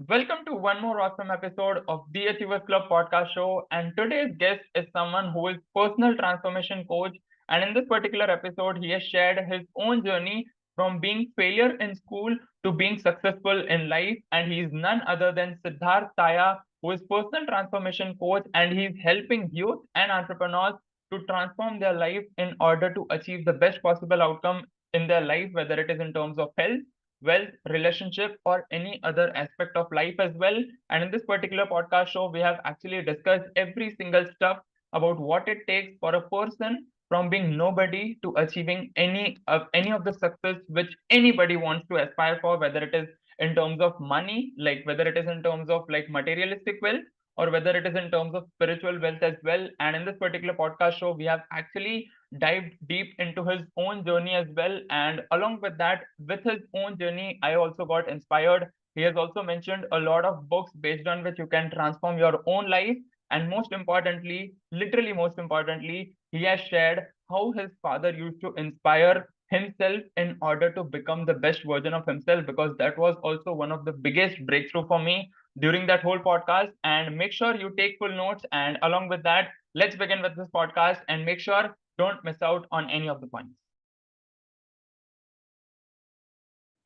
Welcome to one more awesome episode of the Achievers Club podcast show. And today's guest is someone who is personal transformation coach. And in this particular episode, he has shared his own journey from being failure in school to being successful in life. And he is none other than Siddhartha Taya, who is personal transformation coach, and he is helping youth and entrepreneurs to transform their life in order to achieve the best possible outcome in their life, whether it is in terms of health, wealth, relationship, or any other aspect of life as well. And in this particular podcast show, we have actually discussed every single stuff about what it takes for a person from being nobody to achieving any of the success which anybody wants to aspire for, whether it is in terms of money, like whether it is in terms of like materialistic wealth, or whether it is in terms of spiritual wealth as well. And in this particular podcast show, we have actually dived deep into his own journey as well. And along with that, with his own journey, I also got inspired. He has also mentioned a lot of books based on which you can transform your own life. And most importantly, literally most importantly, he has shared how his father used to inspire himself in order to become the best version of himself, because that was also one of the biggest breakthrough for me during that whole podcast. And make sure you take full notes. And along with that, let's begin with this podcast and make sure don't miss out on any of the points.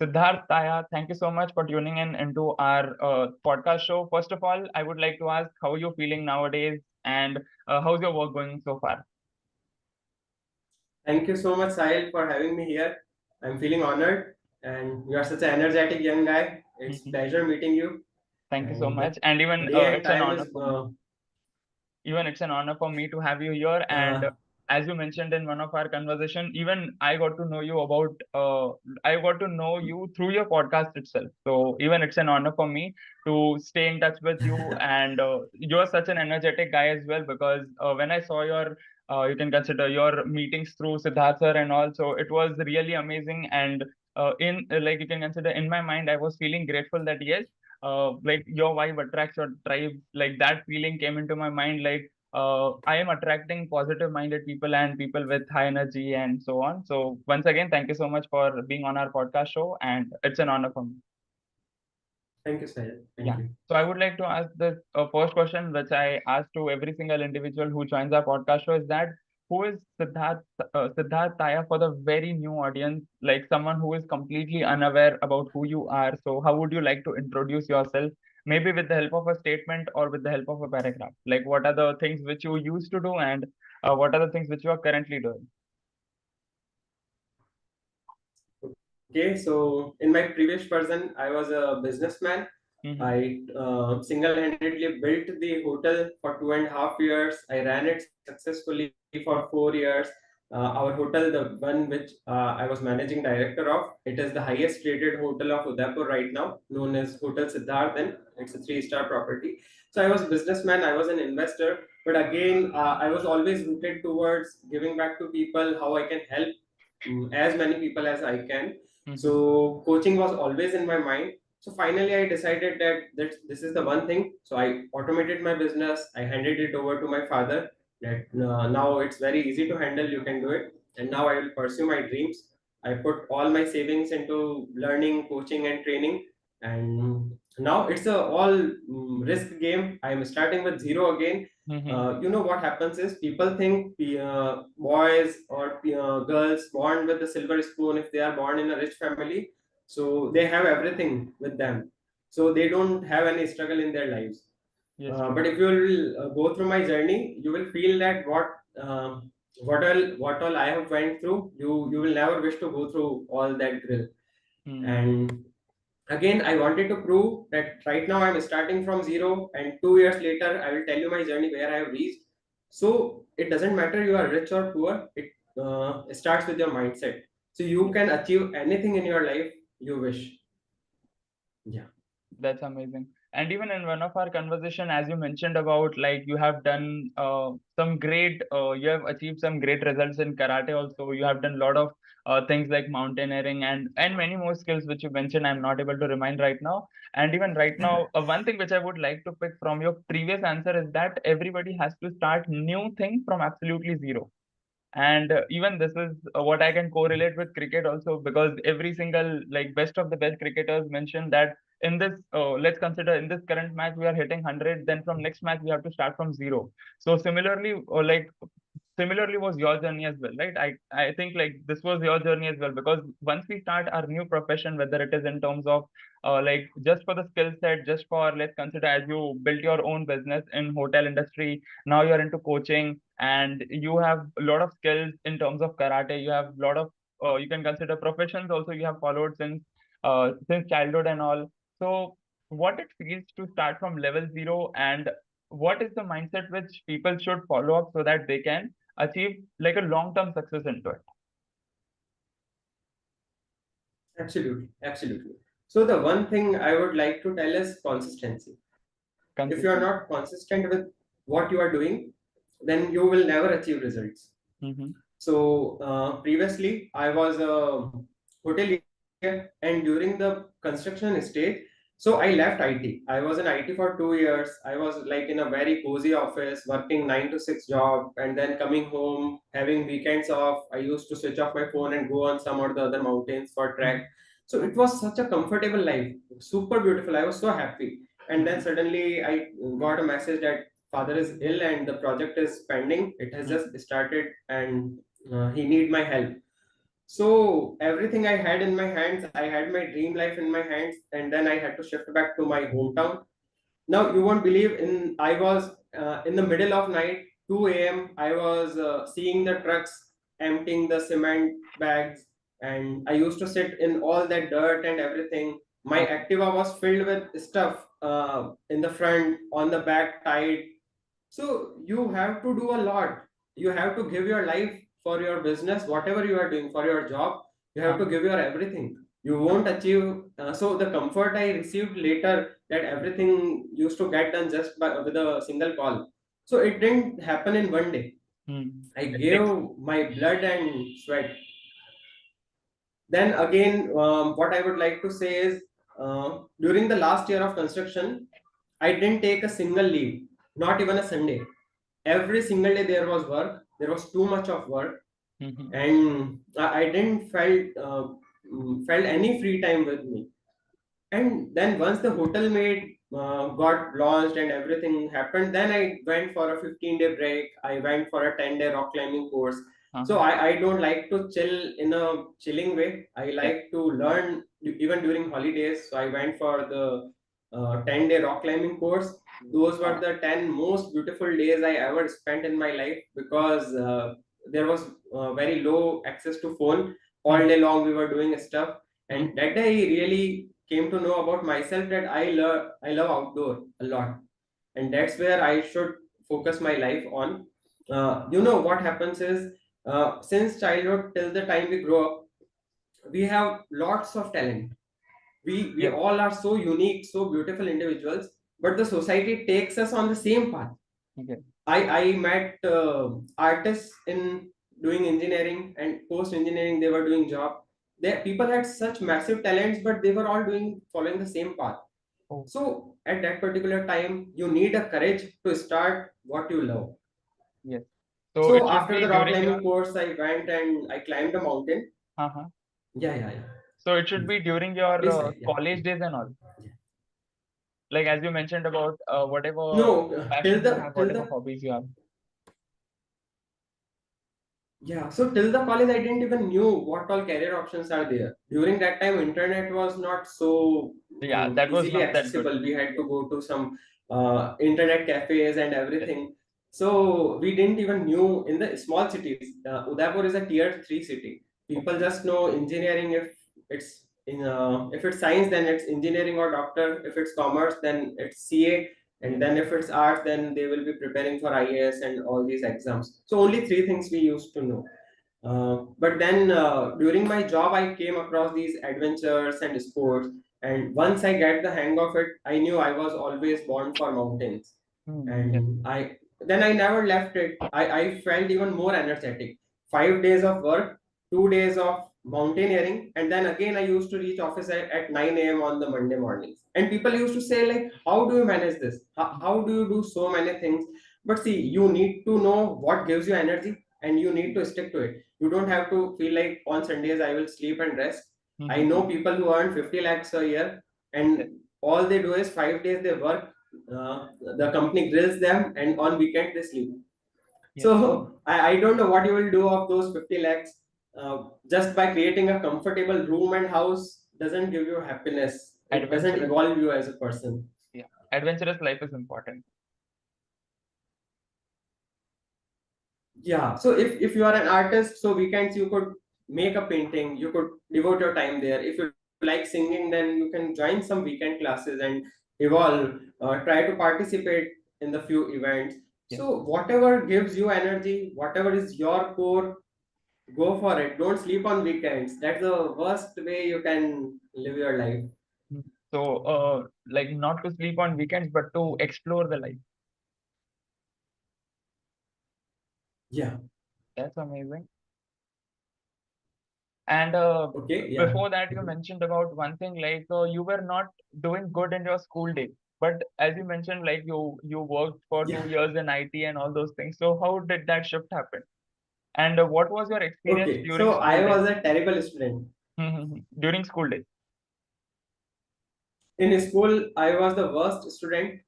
Siddharth Taya, thank you so much for tuning in into our podcast show. First of all, I would like to ask how you're feeling nowadays and how's your work going so far? Thank you so much, Sahil, for having me here. I'm feeling honored, and you are such an energetic young guy. It's pleasure meeting you. Thank you so And much. And the even day and it's an time honor is for me. Even it's an honor for me to have you here. And uh, as you mentioned in one of our conversation, even I got to know you about I got to know you through your podcast itself. So even it's an honor for me to stay in touch with you. And you're such an energetic guy as well, because when I saw your you can consider your meetings through Siddharth sir and all, so it was really amazing. And in like you can consider, in my mind I was feeling grateful that yes, like your vibe attracts your tribe, like that feeling came into my mind, like I am attracting positive minded people and people with high energy and so on. So once again, thank you so much for being on our podcast show, and it's an honor for me. thank you, Sahil. Yeah. Thank you. So I would like to ask the first question, which I ask to every single individual who joins our podcast show, is that who is Siddharth Taya for the very new audience, like someone who is completely unaware about who you are. So how would you like to introduce yourself? Maybe with the help of a statement or with the help of a paragraph. Like what are the things which you used to do, and what are the things which you are currently doing? Okay, so in my previous version, I was a businessman. Mm-hmm. I single-handedly built the hotel for 2.5 years. I ran it successfully for 4 years. Our hotel, the one which I was managing director of, it is the highest rated hotel of Udaipur right now, known as Hotel Siddhartha Inn. It's a three-star property. So I was a businessman, I was an investor, but again, I was always rooted towards giving back to people, how I can help as many people as I can. Mm-hmm. So coaching was always in my mind. So finally, I decided that this is the one thing. So I automated my business. I handed it over to my father. That now it's very easy to handle. You can do it. And now I will pursue my dreams. I put all my savings into learning, coaching, and training. And now it's a all risk game. I am starting with zero again. Mm-hmm. You know what happens is people think boys or girls born with a silver spoon, if they are born in a rich family, so they have everything with them, so they don't have any struggle in their lives. Yes, true. But if you will go through my journey, you will feel that what all I have went through, you will never wish to go through all that drill. Mm. And again, I wanted to prove that right now I'm starting from zero, and 2 years later I will tell you my journey where I have reached. So it doesn't matter you are rich or poor, it starts with your mindset. So you Yes. can achieve anything in your life you wish. Yeah. That's amazing. And even in one of our conversation, as you mentioned about like you have done some great, you have achieved some great results in karate. Also, you have done a lot of things like mountaineering and many more skills which you mentioned. I'm not able to remind right now. And even right now, one thing which I would like to pick from your previous answer is that everybody has to start new thing from absolutely zero. And even this is what I can correlate with cricket also, because every single like best of the best cricketers mention that in this, let's consider in this current match we are hitting 100, then from next match we have to start from zero. So similarly, similarly was your journey as well, right? I think like this was your journey as well, because once we start our new profession, whether it is in terms of like just for the skill set, just for, let's consider, as you built your own business in hotel industry, now you're into coaching and you have a lot of skills in terms of karate, you have a lot of you can consider professions also you have followed since childhood and all. So what it feels to start from level zero, and what is the mindset which people should follow up so that they can achieve like a long-term success into it? Absolutely, absolutely. So the one thing I would like to tell is consistency. If you are not Consistency. consistent with what you are doing, then you will never achieve results. Mm-hmm. So previously, I was a hotelier, and during the construction stage, so I left IT. I was in IT for 2 years. I was like in a very cozy office, working 9 to 6 job, and then coming home, having weekends off. I used to switch off my phone and go on some or the other mountains for trek. So it was such a comfortable life, super beautiful. I was so happy. And then Mm-hmm. suddenly I got a message that father is ill and the project is pending. It has just Mm-hmm. started, and he need my help. So everything I had in my hands, I had my dream life in my hands, and then I had to shift back to my hometown. Now you won't believe, in I was in the middle of night, 2 a.m. I was seeing the trucks emptying the cement bags, and I used to sit in all that dirt and everything. My Okay. Activa was filled with stuff in the front, on the back tied. So you have to do a lot. You have to give your life for your business, whatever you are doing for your job. You have to Uh-huh. give your everything. You won't achieve. So the comfort I received later, that everything used to get done just by with a single call. So it didn't happen in one day. Hmm. I It takes. gave my blood and sweat. Then again, what I would like to say is, during the last year of construction, I didn't take a single leave, not even a Sunday. Every single day there was work. There was too much of work, Mm-hmm. and I didn't felt any free time with me. And then once the hotel made got launched and everything happened, then I went for a 15-day break. I went for a 10-day rock climbing course. So Uh-huh. I don't like to chill in a chilling way. I Yes. like to learn even during holidays. So I went for the 10-day rock climbing course. Those were Uh, the 10 most beautiful days I ever spent in my life, because there was very low access to phone. All mm-hmm. day long we were doing stuff, and Mm-hmm. that day I really came to know about myself that I love outdoor a lot, and that's where I should focus my life on. What happens is, since childhood till the time we grow up, we have lots of talent. We Yes. all are so unique, so beautiful individuals, but the society takes us on the same path. Okay. I met artists in doing engineering, and post engineering they were doing job. They people had such massive talents, but they were all doing following the same path. Oh, So at that particular time, you need a courage to start what you love. yes. So it So should after be the rock during your. climbing course, I went and I climbed a mountain. Uh-huh. Yeah, yeah, yeah. So it should be during your Please say, yeah. college days and all. Like as you mentioned about whatever No, till passion you the have, till whatever the hobbies you have. Yeah, so till the college, I didn't even knew what all career options are there. During that time, internet was not so Yeah, that was easily not that good. accessible. We had Yes. to go to some internet cafes and Yes. everything. So we didn't even knew in the small cities. Udaipur is a tier three city. People Okay. just know engineering. If it's science, then it's engineering or doctor. If it's commerce, then it's CA, and Yes. then if it's art, then they will be preparing for IAS and all these exams. So only three things we used to know. But then during my job, I came across these adventures and sports, and once I get the hang of it, I knew I was always born for mountains, Yes. and I never left it. I felt even more energetic. 5 days of work, 2 days of mountaineering, and then again I used to reach office at 9 a.m. on the Monday mornings. And people used to say like, how do you manage this? How do you do so many things? But see, you need to know what gives you energy, and you need to stick to it. You don't have to feel like on Sundays I will sleep and rest. I Mm-hmm. know people who earn 50 lakhs a year, Yes. and all they do is 5 days they work, the company grills them, and on weekend they sleep. Yes. So I don't know what you will do of those 50 lakhs. Just by creating a comfortable room and house doesn't give you happiness. It doesn't Adventurous. evolve you as a person. Yeah. Adventurous life is important. Yeah. So if you are an artist, so weekends you could make a painting, you could devote your time there. If you like singing, then you can join some weekend classes and evolve. Try to participate in the few events. Yes. So whatever gives you energy, whatever is your core, go for it. Don't sleep on weekends. That's the worst way you can live your life. Mm. So, like not to sleep on weekends, but to explore the life. Yeah. That's amazing. And Okay. Yeah. before that, you mentioned about one thing like you were not doing good in your school days. But as you mentioned, like you worked for Yeah. 2 years in IT and all those things. So how did that shift happen? And what was your experience Okay. during So school I days? was a terrible student. During school days. In school, I was the worst student.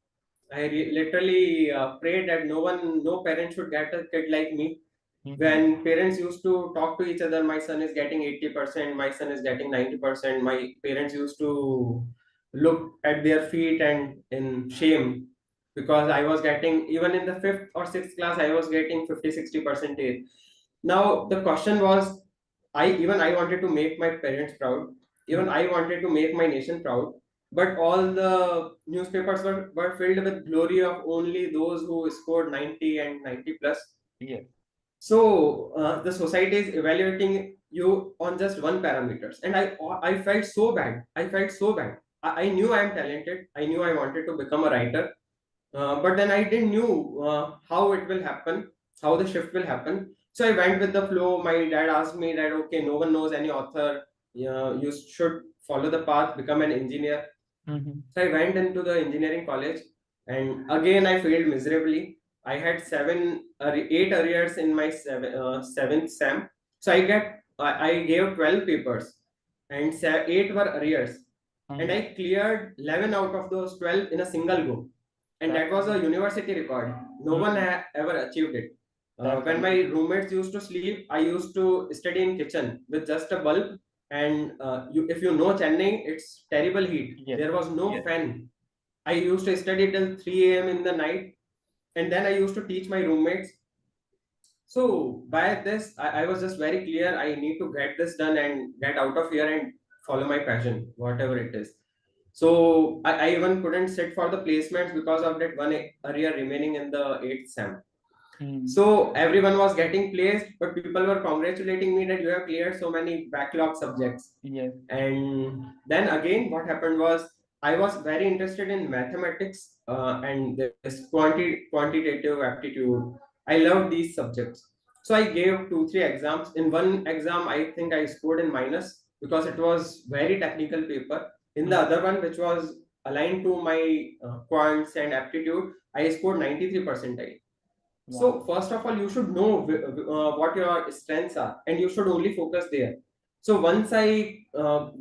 Literally prayed that no parent should get a kid like me. Mhm. When parents used to talk to each other, my son is getting 80%, my son is getting 90%. My parents used to look at their feet and in shame, because I was getting, even in the fifth or sixth class, I was getting 50, 60%. Now the question was, I wanted to make my parents proud, even Mhm. I wanted to make my nation proud, but all the newspapers were filled with glory of only those who scored 90 and 90 plus. Yes. So the society is evaluating you on just one parameters, and I felt so bad. I felt so bad. I knew I am talented. I knew I wanted to become a writer, but then I didn't knew how it will happen, how the shift will happen. So I went with the flow. My dad asked me that, okay, no one knows any author. You should follow the path, become an engineer. Mm-hmm. So I went into the engineering college, and again I failed miserably. I had eight arrears in my seventh sem. So I gave 12 papers, and eight were arrears, and Mm-hmm. I cleared 11 out of those 12 in a single go, and That's that was a amazing. university record. No one Mhm. ever achieved it. That's When my amazing. roommates used to sleep, I used to study in kitchen with just a bulb, and if you know Chennai, it's terrible heat. Yes. There was no Yes. fan. I used to study till 3 a.m. in the night, and then I used to teach my roommates. So by this, I was just very clear. I need to get this done and get out of here and follow my passion, whatever it is. So I even couldn't sit for the placements because of that one area remaining in the eighth sem. Mm. So everyone was getting placed, but people were congratulating me that you have cleared so many backlog subjects. Yes. And then again, what happened was, I was very interested in mathematics and this quantitative aptitude. I loved these subjects. So I gave 2, 3 exams. In one exam, I think I scored in minus because it was very technical paper. In the Mm. other one, which was aligned to my quants and aptitude, I scored 93 percentile. So Wow. first of all, you should know what your strengths are, and you should only focus there. So once I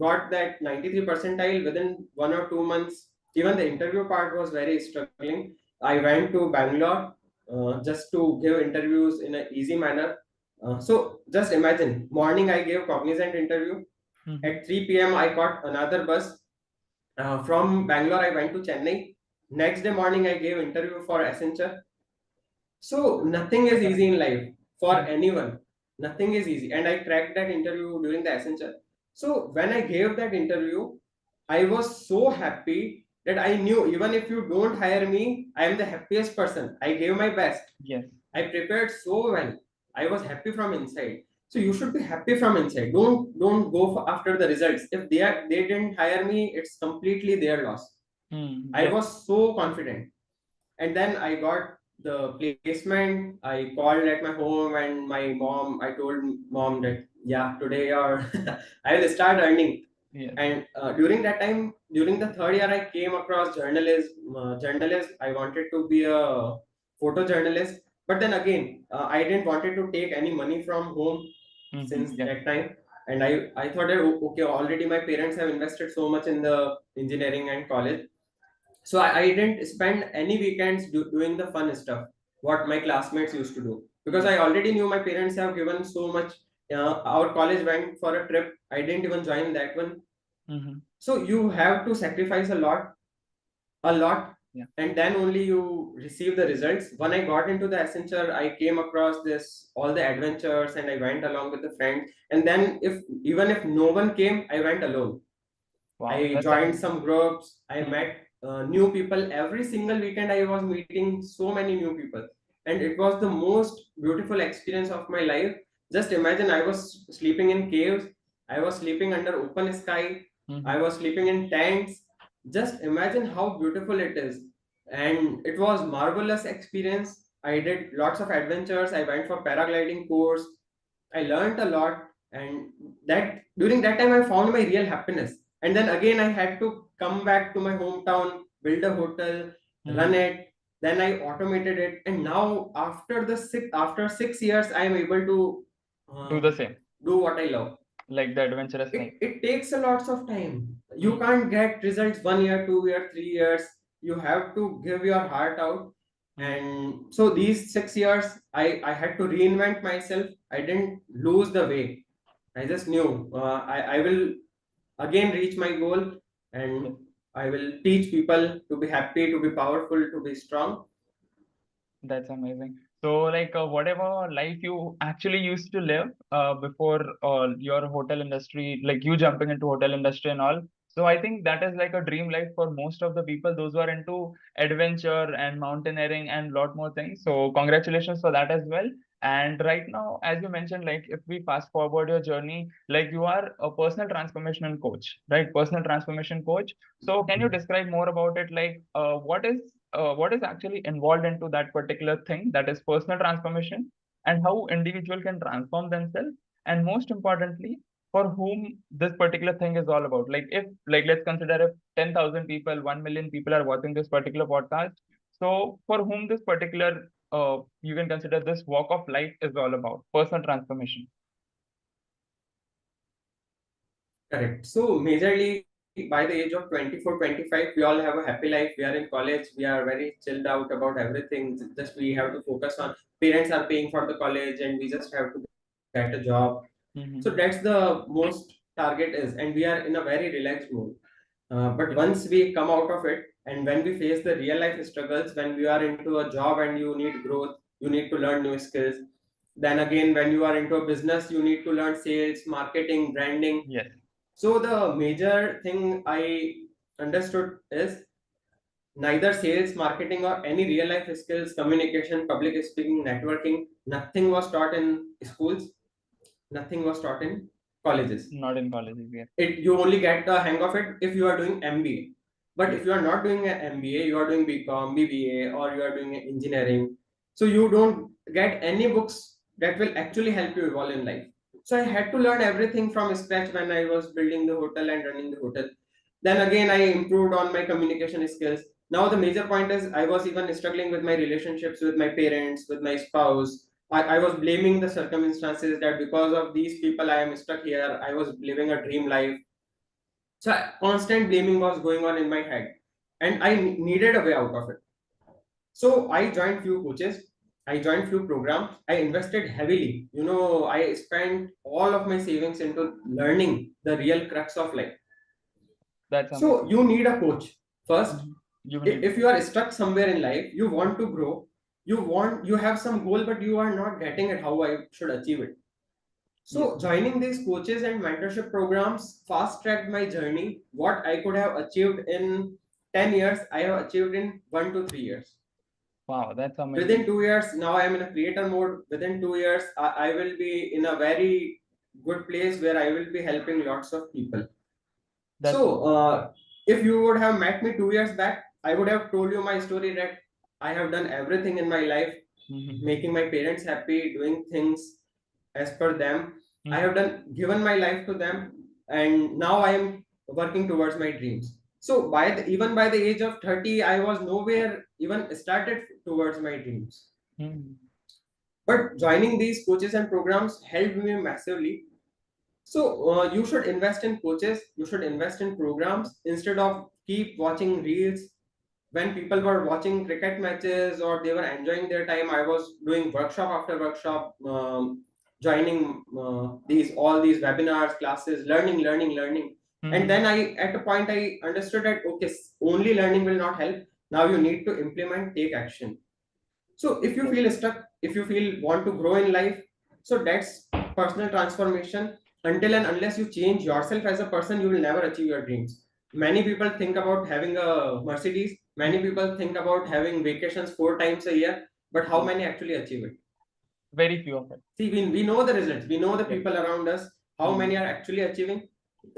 got that 93 percentile within 1 or 2 months, even the interview part was very struggling. I went to Bangalore just to give interviews in an easy manner. So just imagine, morning I gave cognizant interview. Mm-hmm. At 3 p.m. I got another bus. From Bangalore I went to Chennai. Next day morning I gave interview for Accenture. So nothing is easy in life for Mm. anyone. Nothing is easy. And I cracked that interview during the Accenture. So when I gave that interview, I was so happy that I knew, even if you don't hire me, I am the happiest person. I gave my best. Yes. I prepared so well. I was happy from inside. So you should be happy from inside. Don't go for after the results. If they didn't hire me, it's completely their loss. Mm. I Yes. was so confident, and then I got the placement. I called at my home, and my mom, I told mom that, yeah, today or I will start earning. Yes. And during that time, during the third year, I came across journalist. I wanted to be a photojournalist, but then again, I didn't wanted to take any money from home Mm-hmm. since Yes. that time. And I thought that okay, already my parents have invested so much in the engineering and college, so I didn't spend any weekends doing the fun stuff what my classmates used to do, because I already knew my parents have given so much. Our college went for a trip, I didn't even join that one. Mm-hmm. So you have to sacrifice a lot, Yeah. and then only you receive the results. When I got into the Accenture, I came across this all the adventures, and I went along with the friends. And then if even if no one came, I went alone. Wow, I that's joined amazing. some groups. I Mm-hmm. met new people every single weekend. I was meeting so many new people, and it was the most beautiful experience of my life. Just imagine, I was sleeping in caves. I was sleeping under open sky. I Mm-hmm. was sleeping in tents. Just imagine how beautiful it is, and it was marvelous experience. I did lots of adventures. I went for paragliding course. I learned a lot, and that during that time I found my real happiness. And then again I had to come back to my hometown, build a hotel, run Mm-hmm. it. Then I automated it, and now after 6 years I am able to Do uh, the same, do what I love. like the adventurous it, thing. it takes a lots of time. You Mm-hmm. can't get results 1 year, 2 year, 3 years. You have to give your heart out. Mm-hmm. And so these 6 years, I had to reinvent myself. I didn't lose the way. I just knew I will again reach my goal, Yes. and I will teach people to be happy, to be powerful, to be strong. That's amazing. So, like, whatever life you actually used to live before your hotel industry, like you jumping into hotel industry and all. So, I think that is like a dream life for most of the people, those who are into adventure and mountaineering and lot more things. So, congratulations for that as well. And right now, as you mentioned, like if we fast forward your journey, like you are a personal transformational coach, right? Personal transformation coach. So, can you describe more about it? Like, what is actually involved into that particular thing, that is personal transformation, and how individual can transform themselves, and most importantly, for whom this particular thing is all about. Like if, like let's consider if 10,000 people, 1 million people are watching this particular podcast, so for whom this particular you can consider this walk of life is all about personal transformation. Correct. So majorly by the age of 24, 25, we all have a happy life. We are in college. We are very chilled out about everything. Just we have to focus on, parents are paying for the college, and we just have to get a job. So that's Mm-hmm. the most target is, and we are in a very relaxed mood. But Yes. once we come out of it, and when we face the real life struggles, when we are into a job and you need growth, you need to learn new skills. Then again, when you are into a business, you need to learn sales, marketing, branding. Yes. So the major thing I understood is neither sales, marketing, or any real life skills, communication, public speaking, networking, nothing was taught in schools, nothing was taught in colleges. Not in colleges yet. It you only get the hang of it if you are doing MBA. But Yes. if you are not doing an MBA, you are doing BCom, BBA, or you are doing engineering. So you don't get any books that will actually help you evolve in life. So I had to learn everything from scratch when I was building the hotel and running the hotel. Then again, I improved on my communication skills. Now the major point is I was even struggling with my relationships with my parents, with my spouse. I was blaming the circumstances that because of these people I am stuck here. I was living a dream life. So constant blaming was going on in my head, and I needed a way out of it. So I joined few coaches. I joined few programs. I invested heavily. I spent all of my savings into learning the real crux of life. That's So amazing. you need a coach first. Mm-hmm. You need If you are stuck somewhere in life, you want to grow, you have some goal, but you are not getting it how I should achieve it. yes. So joining these coaches and mentorship programs fast tracked my journey. What I could have achieved in 10 years, I have achieved in 1 to 3 years. Wow, that's Within amazing. 2 years, now I am in a creator mode. Within 2 years, I will be in a very good place where I will be helping lots of people. That's So, amazing. if you would have met me 2 years back, I would have told you my story that I have done everything in my life, Mm-hmm. making my parents happy, doing things as per them. I Mm-hmm. have given my life to them, and now I am working towards my dreams. So, even by the age of 30, I was nowhere even started towards my dreams. Mm-hmm. But joining these coaches and programs helped me massively. So you should invest in coaches, you should invest in programs instead of keep watching reels. When people were watching cricket matches or they were enjoying their time, I was doing workshop after workshop, joining these all these webinars, classes, learning. And Mm-hmm. then I, at a point, I understood that okay, only learning will not help. Now you need to implement, take action. So if you Yes. feel stuck, if you feel want to grow in life, so that's personal transformation. Until and unless you change yourself as a person, you will never achieve your dreams. Many people think about having a Mercedes. Many Mm-hmm. people think about having vacations 4 times a year. But how Yes. many actually achieve it? Very few of it. See, we know the results. We know the Yes. people around us. How Mm-hmm. many are actually achieving?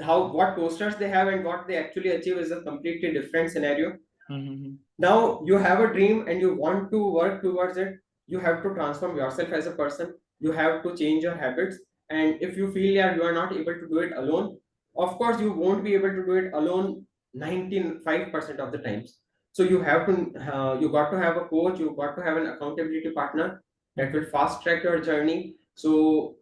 How, what posters they have and what they actually achieve is a completely different scenario. Mm-hmm. Now you have a dream and you want to work towards it. You have to transform yourself as a person. You have to change your habits. And if you feel that you are not able to do it alone, of course you won't be able to do it alone 95% of the times. So you have to, you got to have a coach, you got to have an accountability partner that Mm-hmm. will fast track your journey. So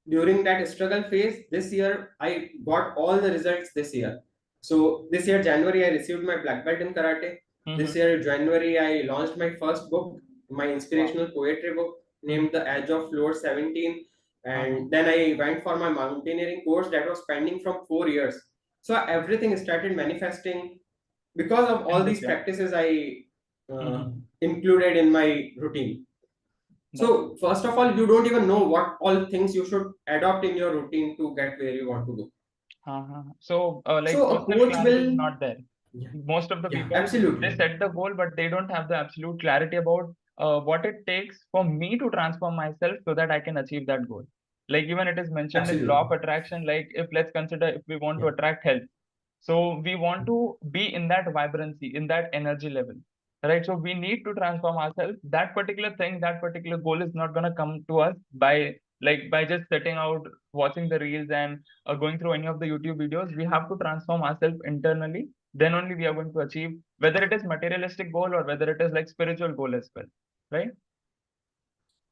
during that struggle phase this year, I got all the results this year. So this year January, I received my black belt in karate. This Mm-hmm. year, January, I launched my first book, my Wow. inspirational poetry book named Mm-hmm. The Edge of Floor 17. Uh-huh. And then I went for my mountaineering course that was pending from 4 years. So everything started manifesting because of In all this these year. practices I Mm-hmm. included in my routine. That's So, first of all, you don't even know what all things you should adopt in your routine to get where you want to go. uh-huh. So, like So, a personal coach clarity is will, not there. yeah, Most of the yeah, people, they absolutely, set the goal, but they don't have the absolute clarity about what it takes for me to transform myself so that I can achieve that goal. Like even it is mentioned in law absolutely, of attraction, like if let's consider if we want to yeah. attract health. So we want to be in that vibrancy, in that energy level, right? So we need to transform ourselves. That particular thing, that particular goal is not gonna come to us by by just sitting out, watching the reels and going through any of the YouTube videos. We have to transform ourselves internally. Then only we are going to achieve whether it is materialistic goal or whether it is like spiritual goal as well, right?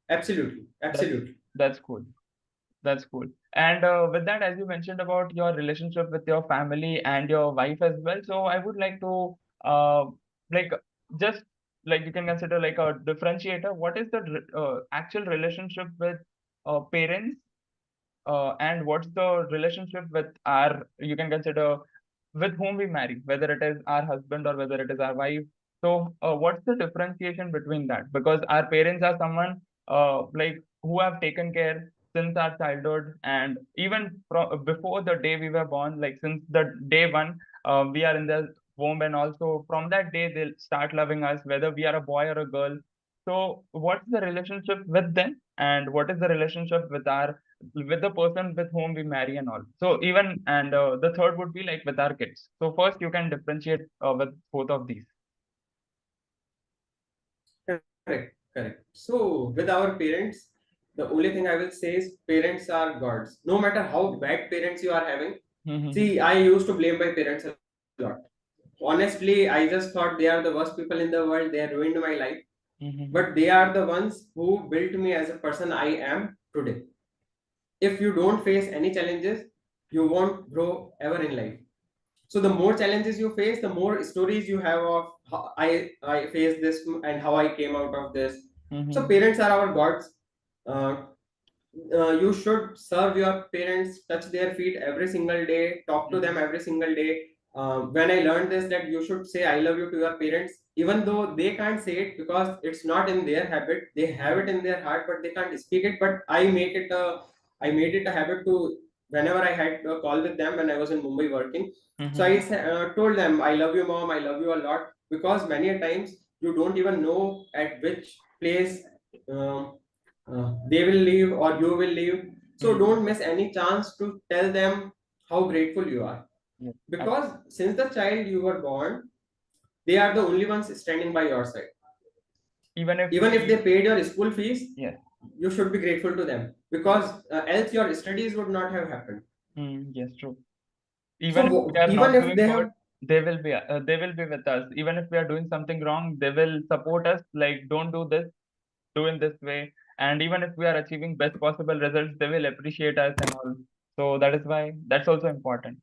Absolutely, That's absolutely. that's cool. That's cool. And with that, as you mentioned about your relationship with your family and your wife as well, so I would like to like just like you can consider like a differentiator. What is the actual relationship with parents and what's the relationship with our, you can consider, with whom we marry, whether it is our husband or whether it is our wife. So what's the differentiation between that? Because our parents are someone like who have taken care since our childhood and even before the day we were born, like since the day one we are in the womb, and also from that day they'll start loving us whether we are a boy or a girl. So what's the relationship with them and what is the relationship with the person with whom we marry and all. So even and the third would be like with our kids. So first you can differentiate with both of these. Correct, correct. So, with our parents, the only thing I will say is parents are gods. No matter how bad parents you are having. Mm-hmm. See, I used to blame my parents a lot. Honestly, I just thought they are the worst people in the world. They have ruined my life. Mm-hmm. But they are the ones who built me as a person I am today. If you don't face any challenges, you won't grow ever in life. So the more challenges you face, the more stories you have of how I faced this and how I came out of this. So Mm-hmm. parents are our gods. uh, you should serve your parents, touch their feet every single day, talk to Mm-hmm. them every single day. When I learned this, that you should say I love you to your parents, even though they can't say it because it's not in their habit. They have it in their heart but they can't speak it. But I made it a habit to, whenever I had a call with them when I was in Mumbai working, so Mm-hmm. I told them I love you mom, I love you a lot, because many a times you don't even know at which place they will leave or you will leave. So Mm-hmm. don't miss any chance to tell them how grateful you are, Yes. because since the child you were born, they are the only ones standing by your side. Even if Even if they we, paid your school fees, yes. you should be grateful to them, because else your studies would not have happened. Mm, yes, true. Even if we So are even not if doing they good, have, they will be with us. Even if we are doing something wrong, they will support us. Like, don't do this, do in this way. And even if we are achieving best possible results, they will appreciate us and all. So that is why that's also important.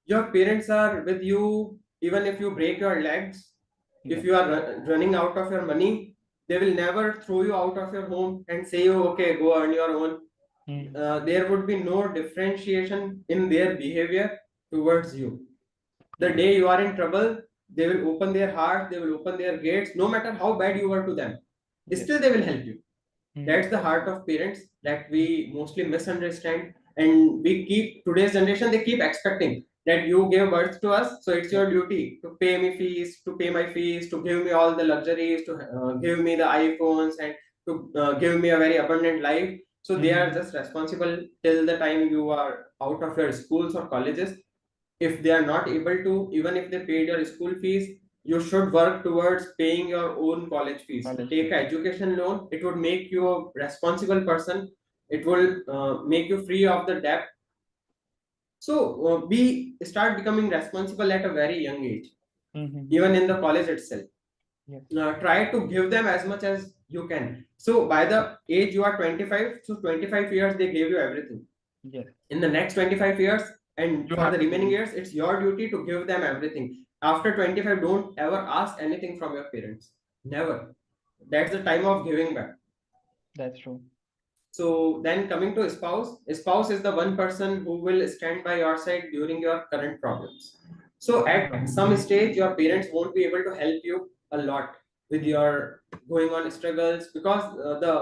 Your parents are with you even if you break your legs. If Yes. you are running out of your money, they will never throw you out of your home and say you, okay, go earn your own. Mm. There would be no differentiation in their behavior towards you. The Yes. day you are in trouble, they will open their heart, they will open their gates, no matter how bad you were to them, Yes. still they will help you. Mm. That's the heart of parents that we mostly misunderstand. And we keep, today's generation, they keep expecting that you gave birth to us, so it's Yes. your duty to pay me fees, to pay my fees, to give me all the luxuries, to give me the iPhones, and to give me a very abundant life. So they are Mm. just responsible till the time you are out of your schools or colleges. If they are not able to, even if they paid your school fees, you should work towards paying your own college fees. Knowledge Take base. an education loan, it would make you a responsible person. It will make you free of the debt. So we start becoming responsible at a very young age, Mm-hmm. even in the college itself. Yes. Try to give them as much as you can. So by the age you are 25, so 25 years they gave you everything. Yes. In the next 25 years and You for have the to remaining give. years, it's your duty to give them everything. After 25, don't ever ask anything from your parents. Never. That's the time of giving back. That's true. So then coming to spouse is the one person who will stand by your side during your current problems. So at some stage, your parents won't be able to help you a lot with Mm. your going on struggles, because the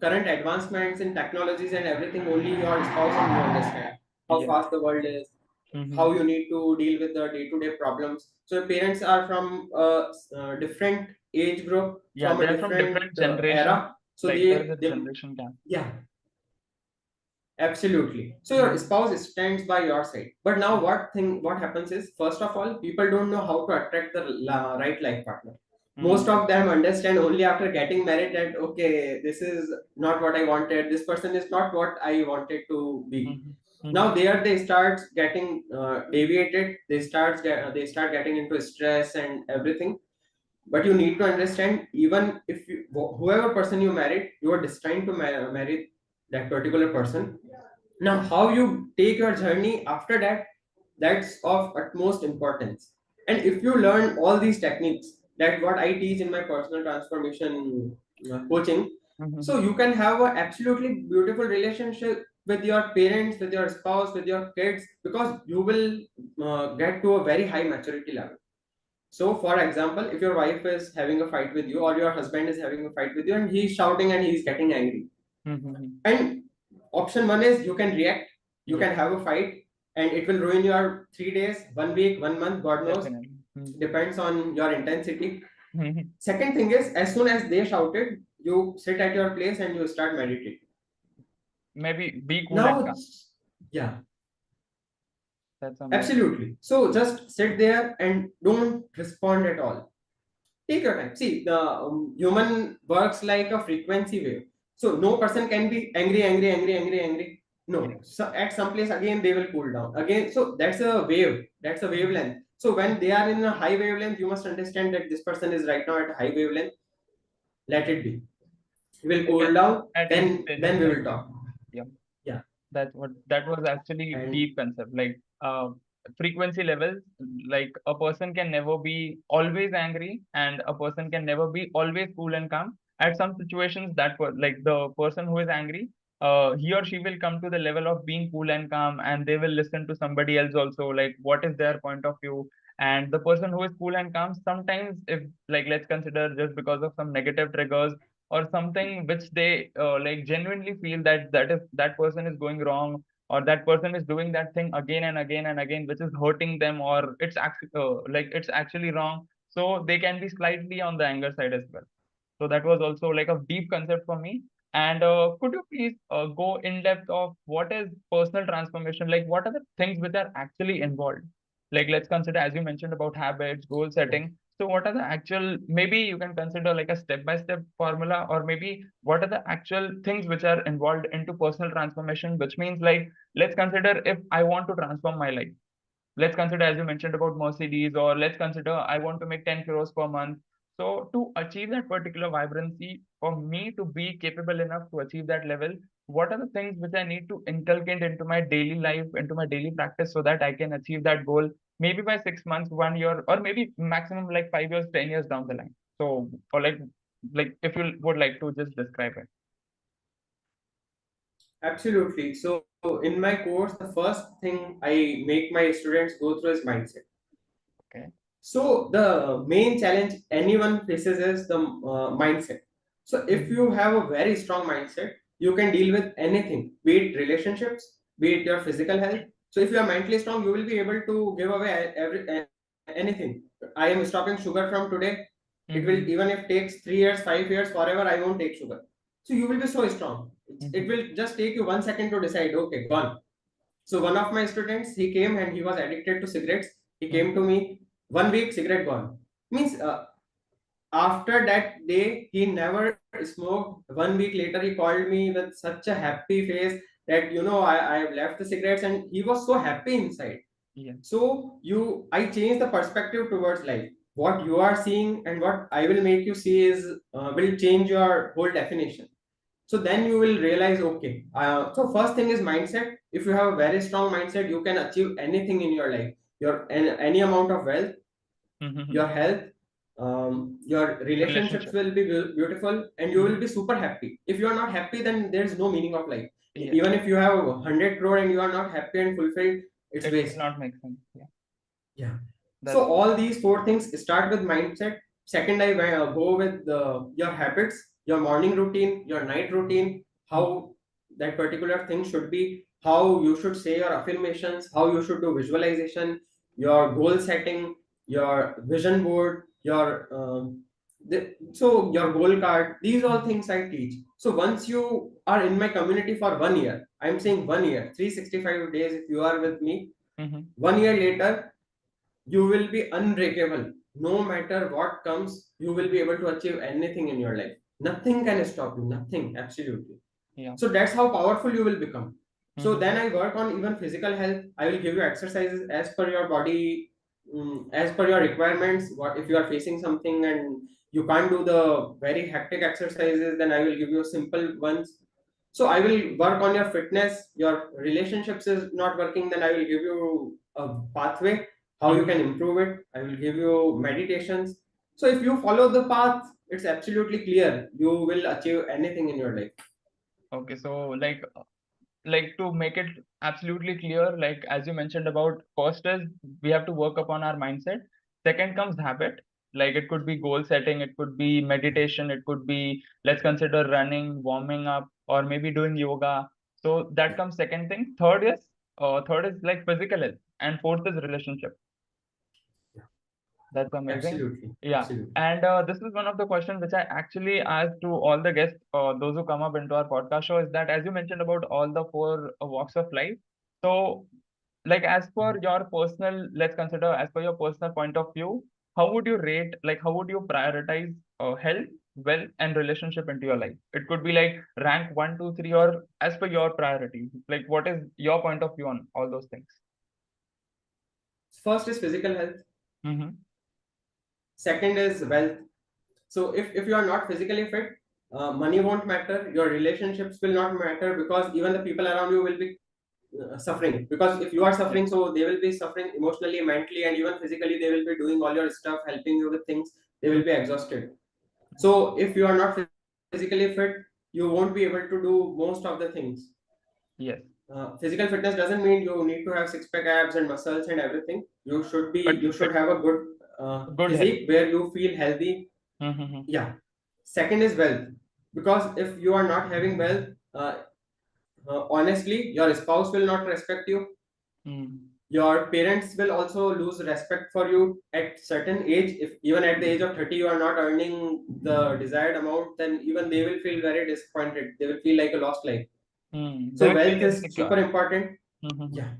current advancements in technologies and everything, only your spouse and you understand how Yes. fast the world is, how Mm-hmm. you need to deal with the day-to-day problems. So your parents are from a different age group, Yeah, from a they're from different different generation. era. So Like there is a they generation gap. yeah, absolutely. So your Mm-hmm. spouse stands by your side. But now what happens is, first of all, people don't know how to attract the right life partner. Most That's of them understand only after getting married that, okay, this is not what I wanted. This person is not what I wanted to be. mm-hmm. Mm-hmm. Now there they start getting deviated. They start getting into stress and everything. But you need to understand, even if you, whoever person you married, you are destined to marry that particular person. Now how you take your journey after that, that's of utmost importance. And if you learn all these techniques, that what I teach in my personal transformation coaching, Mm-hmm. so you can have a absolutely beautiful relationship with your parents, with your spouse, with your kids, because you will get to a very high maturity level. So, for example, if your wife is having a fight with you, or your husband is having a fight with you, and he's shouting and he's getting angry, Mm-hmm. and option one is you can react, you Yes, can have a fight, and it will ruin your 3 days, 1 week, 1 month, God knows, definitely. Mm-hmm. depends on your intensity. Mm-hmm. Second thing is, as soon as they shouted, you sit at your place and you start meditating. Maybe be cool and Now, calm. yeah, That's amazing. absolutely. So just sit there and don't respond at all. Take your time. See, the human works like a frequency wave. So no person can be angry, angry, angry, angry, angry. Yes. No. So at some place again they will cool down. Again, so that's a wave. That's a Mm-hmm. wavelength. So when they are in a high wavelength, you must understand that this person is right now at a high wavelength. Let it be. We will Like cool down. at each stage of Then we life. will talk. Yeah. Yeah. That was actually And deep concept. Like frequency levels, like a person can never be always angry, and a person can never be always cool and calm. At some situations, like the person who is angry, he or she will come to the level of being cool and calm, and they will listen to somebody else also, like what is their point of view. And the person who is cool and calm, sometimes, if like let's consider, just because of some negative triggers or something which they like genuinely feel that person is going wrong, or that person is doing that thing again and again and again, which is hurting them, or it's actually like it's actually wrong, so they can be slightly on the anger side as well. So that was also like a deep concept for me. And could you please go in depth of what is personal transformation? Like, what are the things which are actually involved? Like, let's consider, as you mentioned about habits, goal yeah. setting. So, what are the actual, maybe you can consider like a step by step formula, or maybe what are the actual things which are involved into personal transformation, which means like, let's consider if I want to transform my life. Let's consider, as you mentioned about Mercedes, or let's consider I want to make 10 crores per month. So to achieve that particular vibrancy, for me to be capable enough to achieve that level, what are the things which I need to inculcate into my daily life, into my daily practice, so that I can achieve that goal maybe by 6 months, 1 year, or maybe maximum like 5 years, 10 years down the line. So, or like if you would like to just describe it. Absolutely. So in my course, the first thing I make my students go through is mindset. Okay. So the main challenge anyone faces is the mindset. So if Mm-hmm. you have a very strong mindset, you can deal with anything, be it relationships, be it your physical health. So if you are mentally strong, you will be able to give away anything. I am stopping sugar from today. It will, Mm-hmm. even if it takes 3 years, 5 years, forever, I won't take sugar. So you will be so strong. It Mm-hmm. will just take you 1 second to decide. Okay, gone. So one of my students, he came and he was addicted to cigarettes. He came to me, 1 week, cigarette gone. Means after that day, he never smoked. 1 week later, he called me with such a happy face that I have left the cigarettes, and he was so happy inside. Yeah. So I changed the perspective towards life. What you are seeing and what I will make you see is will change your whole definition. So then you will realize, okay, so first thing is mindset. If you have a very strong mindset, you can achieve anything in your life. Any amount of wealth, Mm-hmm. your health, your relationships Relationship. will be beautiful, and you will Mm-hmm. be super happy. If you are not happy, then there's no meaning of life. Yeah. Even if you have 100 crore and you are not happy and fulfilled, it's It will waste. not make sense. Yeah. Yeah. So That's true. all these four things start with mindset. Second, go with your habits, your morning routine, your night routine, Mm-hmm. how that particular thing should be, how you should say your affirmations, how you should do visualization, your goal setting, your vision board, so your goal card. These all Mm-hmm. things I teach. So once you are in my community for 1 year, I'm saying 1 year, 365 days. If you are with me, Mm-hmm. 1 year later, you will be unbreakable. No matter what comes, you will be able to achieve anything in your life. Nothing can stop you. Nothing, absolutely. Yeah. So that's how powerful you will become. So Mm-hmm. then I work on even physical health. I will give you exercises as per your body, as per your requirements. What if you are facing something and you can't do the very hectic exercises, then I will give you simple ones. So I will work on your fitness. Your relationships is not working, then I will give you a pathway how you Mm-hmm. can improve it. I will give you meditations. So if you follow the path, it's absolutely clear you will achieve anything in your life. Okay. So like to make it absolutely clear, like as you mentioned about, first is we have to work upon our mindset. Second comes habit, like it could be goal setting, it could be meditation, it could be, let's consider running, warming up, or maybe doing yoga. So that comes second thing. Third is like physical health, and fourth is relationship. That's amazing. Absolutely, Yeah. absolutely. And this is one of the questions which I actually asked to all the guests, those who come up into our podcast show, is that as you mentioned about all the four walks of life. So, like as per your personal, let's consider as per your personal point of view, how would you rate, like how would you prioritize health, wealth, and relationship into your life? It could be like rank one, two, three, or as per your priority. Like what is your point of view on all those things? First is physical health. Mm-hmm. Second is wealth. So if you are not physically fit, money won't matter. Your relationships will not matter because even the people around you will be suffering. Because if you are suffering, Yes. so they will be suffering emotionally, mentally, and even physically. They will be doing all your stuff, helping you with things. They will be exhausted. So if you are not physically fit, you won't be able to do most of the things. Yes. Physical fitness doesn't mean you need to have six pack abs and muscles and everything. But You should it have a good good health. physique where you feel healthy. Mm-hmm. Yeah. Second is wealth, because if you are not having wealth, honestly, your spouse will not respect you. Mm. Your parents will also lose respect for you at certain age. If even at the age of 30 you are not earning the desired amount, then even they will feel very disappointed. They will feel like a lost life. Mm. They So will feel wealth is super insecure. important. Mm-hmm. Yeah,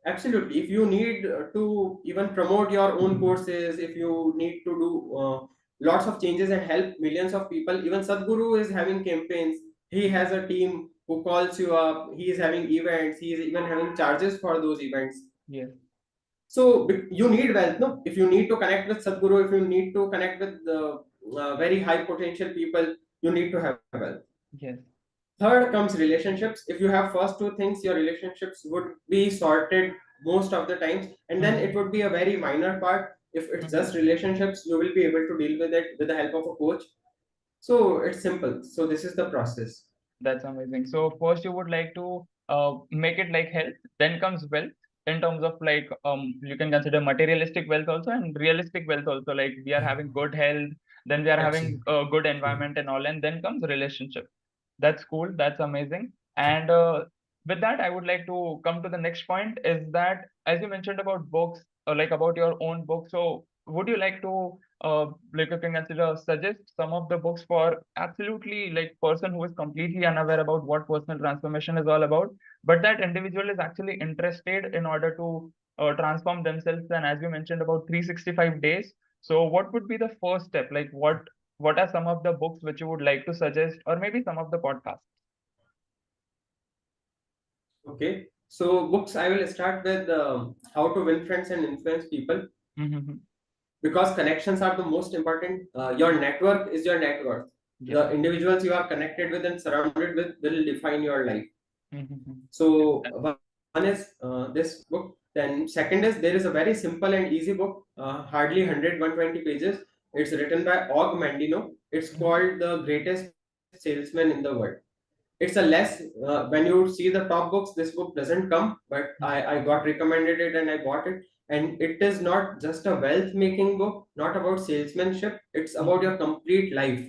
absolutely. If you need to even promote your own courses, if you need to do lots of changes and help millions of people, even Sadhguru is having campaigns. He has a team who calls you up. He is having events. He is even having charges for those events. Yes. So you need wealth, no? If you need to connect with Sadhguru, if you need to connect with the very high potential people, you need to have wealth. Yes. Third comes relationships. If you have first two things, your relationships would be sorted most of the times, and then it would be a very minor part. If it's just relationships, you will be able to deal with it with the help of a coach. So it's simple. So this is the process. That's amazing. So first you would like to make it like health, then comes wealth in terms of like you can consider materialistic wealth also and realistic wealth also. Like we are having good health, then we are having Absolutely. a good environment and all, and then comes relationship. That's cool. That's amazing. And with that, I would like to come to the next point is that as you mentioned about books, like about your own book. So would you like to like you can consider suggest some of the books for absolutely like person who is completely unaware about what personal transformation is all about, but that individual is actually interested in order to transform themselves. And as you mentioned about 365 days. So what would be the first step? Like what are some of the books which you would like to suggest, or maybe some of the podcasts? Okay. So books, I will start with How to Win Friends and Influence People, Mm-hmm. because connections are the most important. Your network is your net worth. Yeah. The individuals you are connected with and surrounded with will define your life. Mm-hmm. So one is this book. Then second is, there is a very simple and easy book, hardly 100 pages. It's written by Og Mandino. It's called The Greatest Salesman in the World. It's a less when you see the top books, this book doesn't come, but I got recommended it and I bought it. And it is not just a wealth making book, not about salesmanship. It's about your complete life.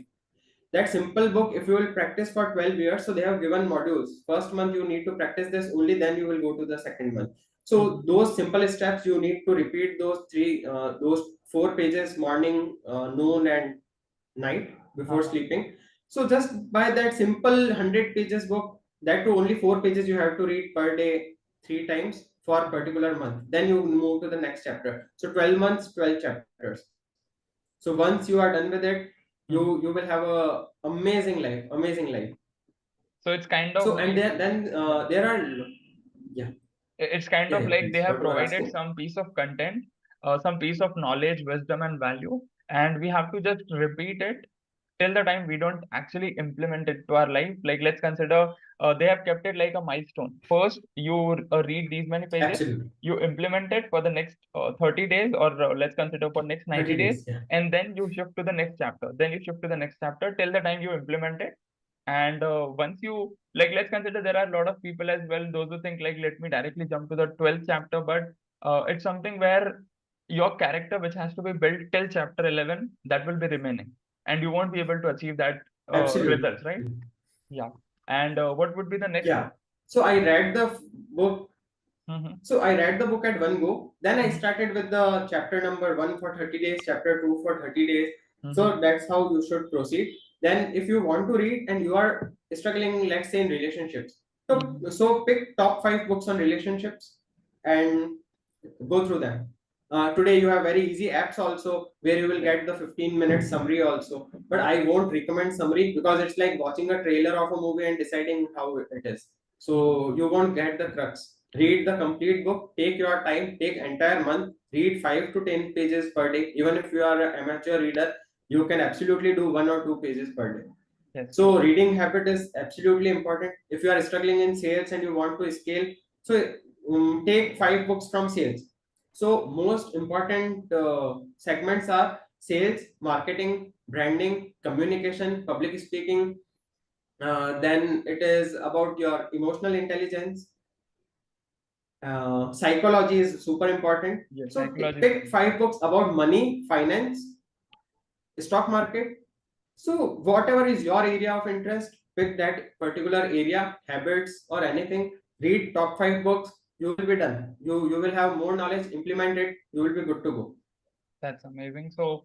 That simple book, if you will practice for 12 years, so they have given modules. First month you need to practice this, only then you will go to the second month. So those simple steps you need to repeat, those 4 pages, morning, noon and night before sleeping. So just by that simple 100 pages book, that to only 4 pages you have to read per day, 3 times for a particular month, then you move to the next chapter. So 12 months, 12 chapters. So once you are done with it, you will have a amazing life. So it's kind So of and like, then yeah, there are, yeah, it's kind of yeah, like they please, have what you are provided asking. some piece of content, some piece of knowledge, wisdom, and value, and we have to just repeat it till the time we don't actually implement it to our life. Like let's consider they have kept it like a milestone. First, you read these many pages, Absolutely. you implement it for the next 30 days, or let's consider for next 90 30 days, days, yeah. and then you shift to the next chapter. Then you shift to the next chapter till the time you implement it. And once you like, let's consider there are a lot of people as well, those who think like, let me directly jump to the 12th chapter, but it's something where your character, which has to be built till chapter 11, that will be remaining, and you won't be able to achieve that Absolutely. results, right? Yeah. And what would be the next Yeah. one? So I read the book. Mm-hmm. So I read the book at one go. Then I Mm-hmm. started with the chapter number one for 30 days, chapter two for 30 days. Mm-hmm. So that's how you should proceed. Then, if you want to read and you are struggling, let's say in relationships, Mm-hmm. so pick top 5 books on relationships and go through them. Today you have very easy apps also where you will Yeah. get the 15-minute summary also. But I won't recommend summary because it's like watching a trailer of a movie and deciding how it is. So you won't get the crux. Read the complete book. Take your time. Take entire month. Read 5 to 10 pages per day. Even if you are an amateur reader, you can absolutely do 1 or 2 pages per day. Yes. Yes. So reading habit is absolutely important. If you are struggling in sales and you want to scale, so take 5 books from sales. So most important segments are sales, marketing, branding, communication, public speaking. Then it is about your emotional intelligence. Psychology is super important. Yes. So Psychology is pick very. 5 books about money, finance, stock market. So whatever is your area of interest, pick that particular area, habits or anything. Read top 5 books. You will be done. You will have more knowledge. Implement it. You will be good to go. That's amazing. So,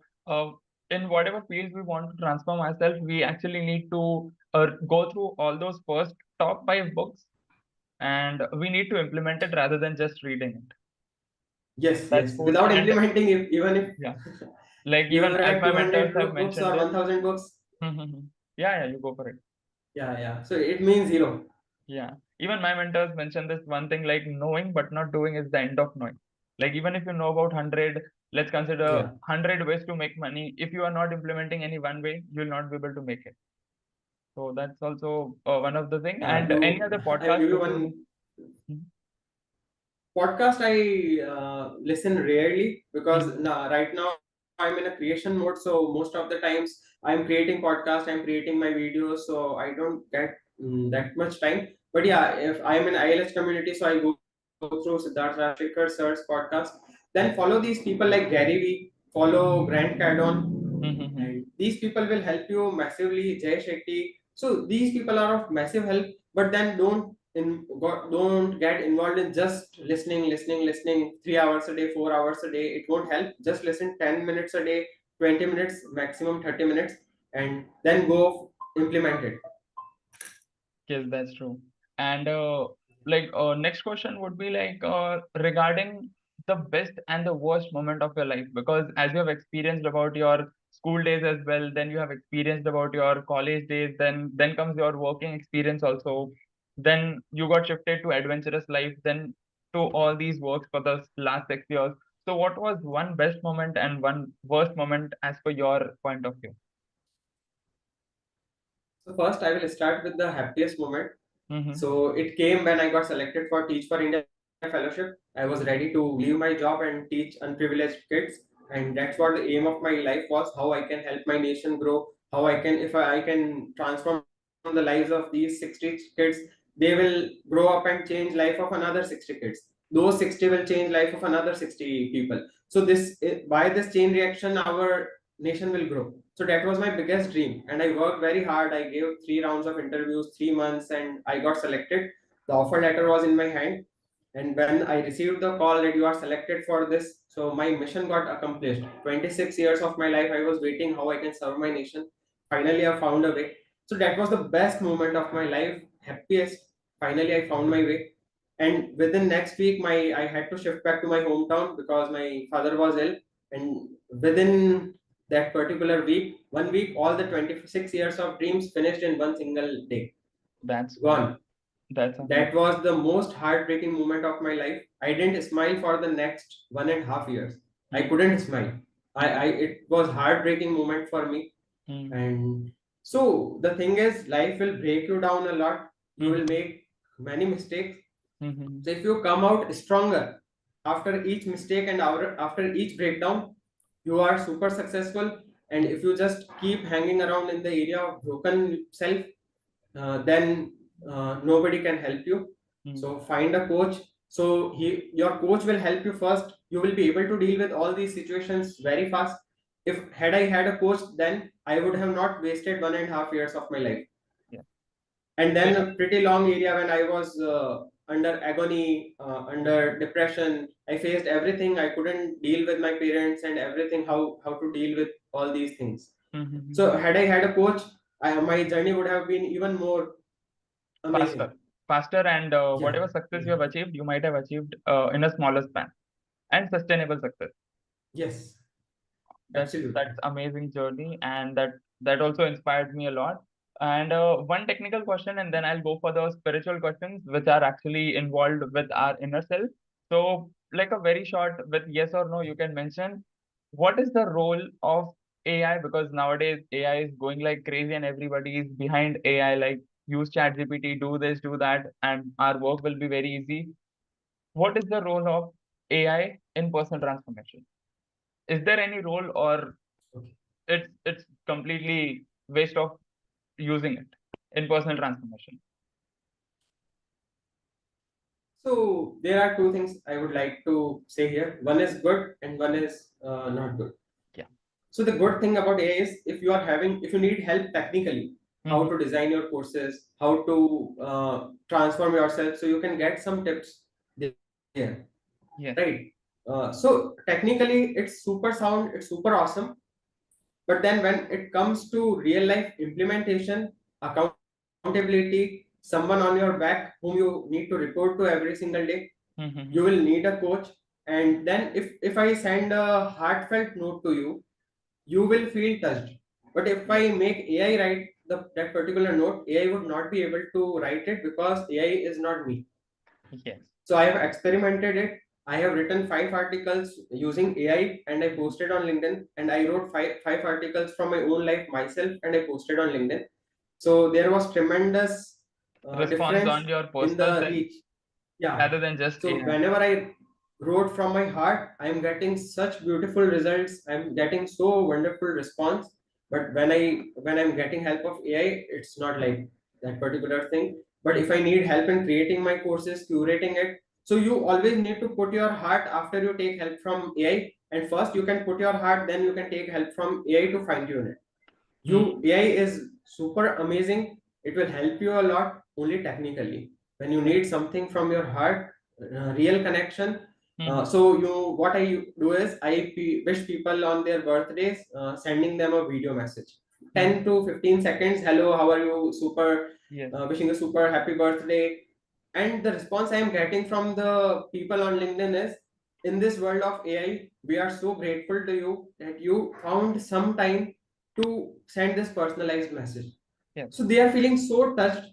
in whatever field we want to transform ourselves, we actually need to go through all those first top 5 books, and we need to implement it rather than just reading it. Yes, That's yes. cool. Without And implementing, if even if yeah, like you even read my mentors 200 have books mentioned or this. 1,000 books, Yeah, yeah, you go for it. yeah, yeah. So it means zero. Yeah. Even my mentors mentioned this one thing like knowing but not doing is the end of knowing. Like even if you know about 100, let's consider Yeah. 100 ways to make money. If you are not implementing any one way, you will not be able to make it. So that's also one of the thing. Yeah, And any other I'll podcast give you which you? one Mhm. podcast. I listen rarely because Mhm. right now I'm in a creation mode. So most of the times I'm creating podcast, I'm creating my videos, so I don't get that much time. But yeah, if I'm in ILH community, so I go through Siddhartha Shikhar sir's podcast. Then follow these people like Gary Vee, follow Grant Cardone, Mhm. and these people will help you massively. Jay Shetty, so these people are of massive help. But then don't get involved in just listening 3 hours a day, 4 hours a day. It won't help. Just listen 10 minutes a day, 20 minutes, maximum 30 minutes, and then go implement it. Yes, that's true. And next question would be like regarding the best and the worst moment of your life, because as you have experienced about your school days as well, then you have experienced about your college days, then comes your working experience also, then you got shifted to adventurous life, then to all these works for the last 6 years. So what was one best moment and one worst moment as per your point of view? So first I will start with the happiest moment. Mm-hmm. So it came when I got selected for Teach for India fellowship. I was ready to leave my job and teach unprivileged kids, and that's what the aim of my life was. How I can help my nation grow. How I can, if I can transform the lives of these 60 kids, they will grow up and change life of another 60 kids. Those 60 will change life of another 60 people. So by this chain reaction, our nation will grow. So that was my biggest dream, and I worked very hard. I gave 3 rounds of interviews, 3 months, and I got selected. The offer letter was in my hand, and when I received the call that you are selected for this, so my mission got accomplished. 26 years of my life I was waiting how I can serve my nation. Finally I found a way. So that was the best moment of my life, happiest. Finally I found my way. And within next week, my I had to shift back to my hometown because my father was ill. And within that particular week, 1 week, all the 26 years of dreams finished in one single day, That's great. gone. That's That amazing. was the most heartbreaking moment of my life. I didn't smile for the next 1.5 years. I Hmm. couldn't smile. I it was heartbreaking moment for me. Hmm. And so the thing is, life will break you down a lot. You will Hmm. make many mistakes. Hmm. So if you come out stronger after each mistake and after each breakdown, you are super successful. And if you just keep hanging around in the area of broken self, then nobody can help you. Hmm. So find a coach. So your coach will help you first. You will be able to deal with all these situations very fast. If had I had a coach, then I would have not wasted 1.5 years of my life. Yeah. And So then yeah. a pretty long area when I was under agony, under depression. I faced everything. I couldn't deal with my parents and everything. How to deal with all these things. So Hmm. had I had a coach, my journey would have been even more Faster, amazing. faster, and Yeah, whatever success you yeah. have achieved, you might have achieved in a smaller span and sustainable success. Yes, That's absolutely. amazing journey, and that also inspired me a lot. And one technical question, and then I'll go for the spiritual questions, which are actually involved with our inner self. So, like a very short with yes or no, you can mention what is the role of AI, because nowadays AI is going like crazy and everybody is behind AI. Like use ChatGPT, do this, do that, and our work will be very easy. What is the role of AI in personal transformation? Is there any role, or Okay. it's completely waste of using it in personal transformation? So there are two things I would like to say here. One is good and one is not good. Yeah. So the good thing about AI is if you need help technically, how Hmm. to design your courses, how to transform yourself, so you can get some tips there, right? Yes. So technically, it's super sound, it's super awesome. But then when it comes to real life implementation, accountability, someone on your back whom you need to report to every single day, you Hmm. will need a coach. And then if I send a heartfelt note to you, you will feel touched. But if Yes. I make AI write that particular note, AI would not be able to write it because AI is not me. Yes. So I have experimented it. I have written 5 articles using AI and I posted on LinkedIn. And I wrote five articles from my own life myself and I posted on LinkedIn. So there was tremendous Response difference on your in personal the thing reach. Yeah. rather than just So AI. whenever I wrote from my heart, I am getting such beautiful results. I'm getting so wonderful response. But when I'm getting help of AI, it's not like that particular thing. But if I need help in creating my courses, curating it, so you always need to put your heart after you take help from AI. And first you can put your heart, then you can take help from AI to fine tune it. Hmm. AI is super amazing. It will help you a lot only technically. When you Yeah. need something from your heart, real connection. Hmm. So what I do is wish people on their birthdays, sending them a video message, Hmm. 10 to 15 seconds. Hello, how are you? Super, Yes. wishing a super happy birthday. And the response I am getting from the people on LinkedIn is, in this world of AI, we are so grateful to you that you found some time to send this personalized message. Yes. So they are feeling so touched.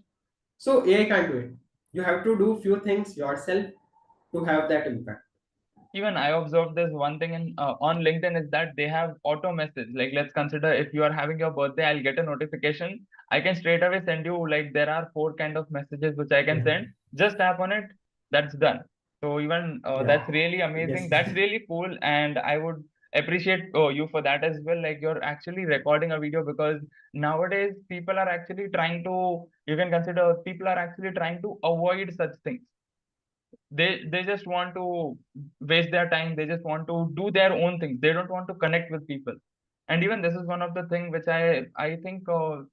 So AI can't do it. You have to do few things yourself to have that impact. Even I observed this one thing in on LinkedIn is that they have auto message. Like, let's consider if you are having your birthday, I'll get a notification. I can straight away send you, like, there are four kind of messages which I can Yeah. send. Just tap on it, that's done. So even Yeah. that's really amazing. Yes. That's really cool, and I would appreciate you for that as well. Like, you're actually recording a video, because nowadays people are actually trying to. You can consider people are actually trying to avoid such things. They just want to waste their time. They just want to do their own things. They don't want to connect with people. And even this is one of the thing which I think or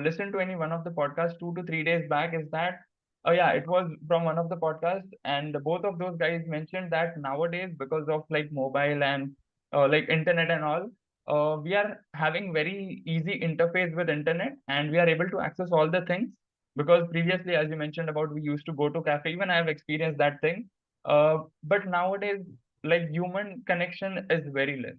listened to any one of the podcasts 2 to 3 days back, is that yeah, it was from one of the podcasts, and both of those guys mentioned that nowadays, because of like mobile and like internet and all, we are having very easy interface with internet, and we are able to access all the things. Because previously, as you mentioned about, we used to go to cafe. Even I have experienced that thing. But nowadays, like, human connection is very less.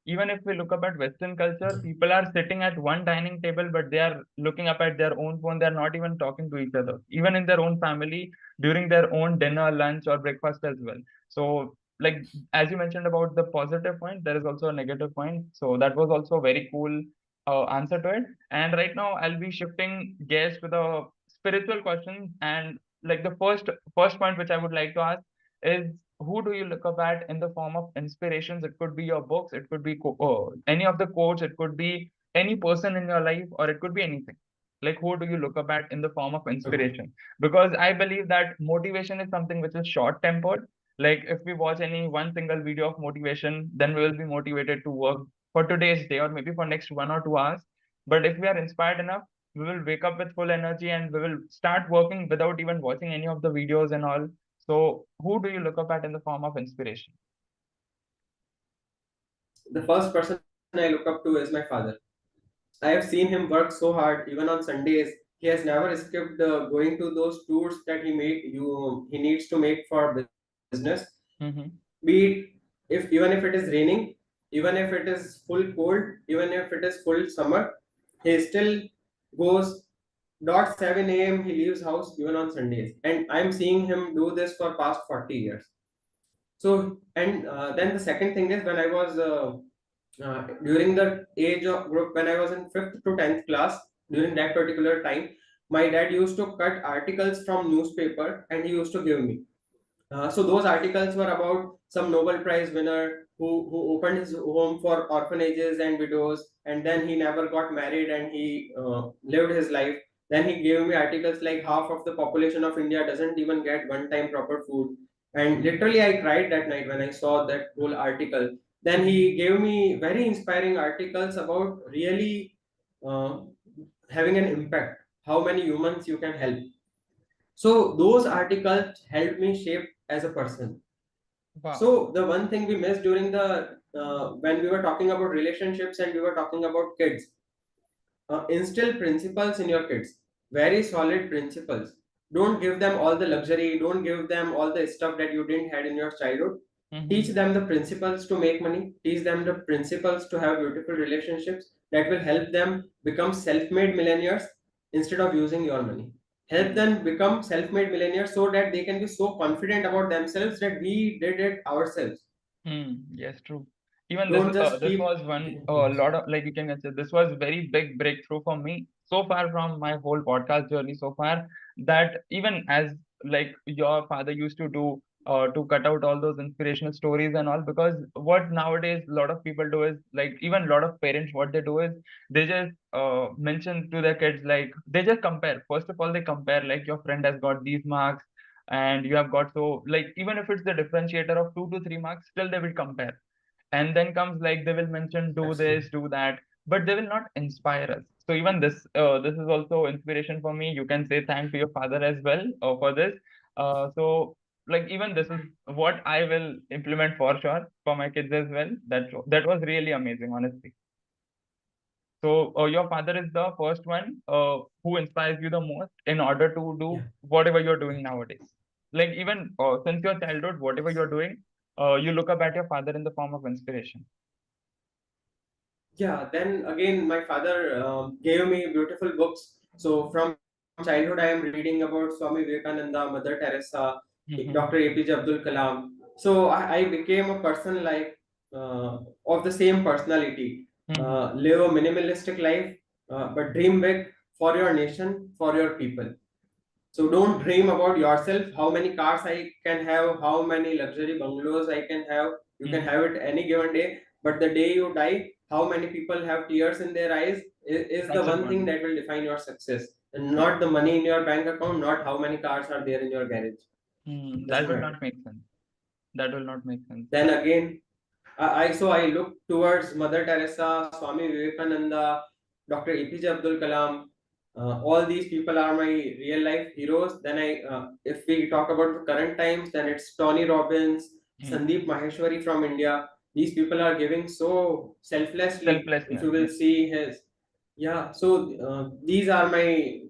Even if we look up at Western culture, people are sitting at one dining table, but they are looking up at their own phone. They're not even talking to each other, even in their own family, during their own dinner, lunch, or breakfast as well. So, like, as you mentioned about the positive point, there is also a negative point. So that was also a very cool answer to it. And right now, I'll be shifting gears to the spiritual question. And like, the first point which I would like to ask is, who do you look up at in the form of inspirations? It could be your books, it could be any of the quotes, it could be any person in your life, or it could be anything. Like, who do you look up at in the form of Okay. inspiration? Because I believe that motivation is something which is short tempered. Like, if we watch any one single video of motivation, then we will be motivated to work for today's day, or maybe for next 1 or 2 hours. But if we are inspired enough, we will wake up with full energy, and we will start working without even watching any of the videos and all. So, who do you look up at in the form of inspiration? The first person I look up to is my father. I have seen him work so hard, even on Sundays. He has never skipped going to those tours that he needs to make for business. Mm-hmm. Be it, if even if it is raining, even if it is full cold, even if it is full summer, he still goes dot 7 a.m. He leaves house even on Sundays, and I'm seeing him do this for past 40 years. So, and then the second thing is, when I was during the age of group, when I was in 5th to 10th class, during that particular time, my dad used to cut articles from newspaper and he used to give me. So those articles were about some Nobel Prize winner who opened his home for orphanages and widows, and then he never got married and he lived his life. Then he gave me articles like half of the population of India doesn't even get one time proper food. And literally, I cried that night when I saw that whole article. Then he gave me very inspiring articles about really uh, having an impact, how many humans you can help. So those articles helped me shape as a person. Wow. So the one thing we missed during the when we were talking about relationships and we were talking about kids, instill principles in your kids, very solid principles. Don't give them all the luxury, don't give them all the stuff that you didn't had in your childhood. Teach Mm-hmm. them the principles to make money, teach them the principles to have beautiful relationships that will help them become self-made millionaires instead of using your money. Help Hmm. them become self-made millionaires so that they can be so confident about themselves that we did it ourselves. Hmm. Yes, true. Even Don't just this keep was one doing things. lot of, like, you can say this was very big breakthrough for me so far from my whole podcast journey so far, that even as like your father used to do, to cut out all those inspirational stories and all, because what nowadays a lot of people do is, like, even a lot of parents, what they do is they just mention to their kids, like they just compare. First of all, they compare, like, your friend has got these marks and you have got, so, like, even if it's the differentiator of 2 to 3 marks, still they will compare. And then comes, like, they will mention do this, Absolutely. do that, but they will not inspire us. So even this is also inspiration for me. You can say thank to your father as well for this. So, like, even this is what I will implement for sure for my kids as well. That was really amazing, honestly. So your father is the first one who inspires you the most in order to do Yeah. whatever you're doing Yeah. nowadays. Like, even since your childhood, whatever you're doing, you look up at your father in the form of inspiration. Yeah, then again, my father gave me beautiful books. So from childhood, I am reading about Swami Vivekananda, Mother Teresa, Dr. Mm-hmm. APJ Abdul Kalam. So I became a person like of the same personality. Mm-hmm. Live a minimalistic life, but dream big for your nation, for your people. So don't dream about yourself, how many cars I can have, how many luxury bungalows I can have. You can Mm-hmm. have it any given day, but the day you die, how many people have tears in their eyes is the That's one thing important. that will define your success, and Yeah. not the money in your bank account, not how many cars are there in your garage. That Doesn't will matter. not make sense. That will not make sense. Then again, I look towards Mother Teresa, Swami Vivekananda, Dr. APJ Abdul Kalam. All these people are my real life heroes. Then if we talk about the current times, then it's Tony Robbins, Mm. Sandeep Maheshwari from India. These people are giving so selflessly. If Selflessness. you will Yeah. see his, yeah. So these are my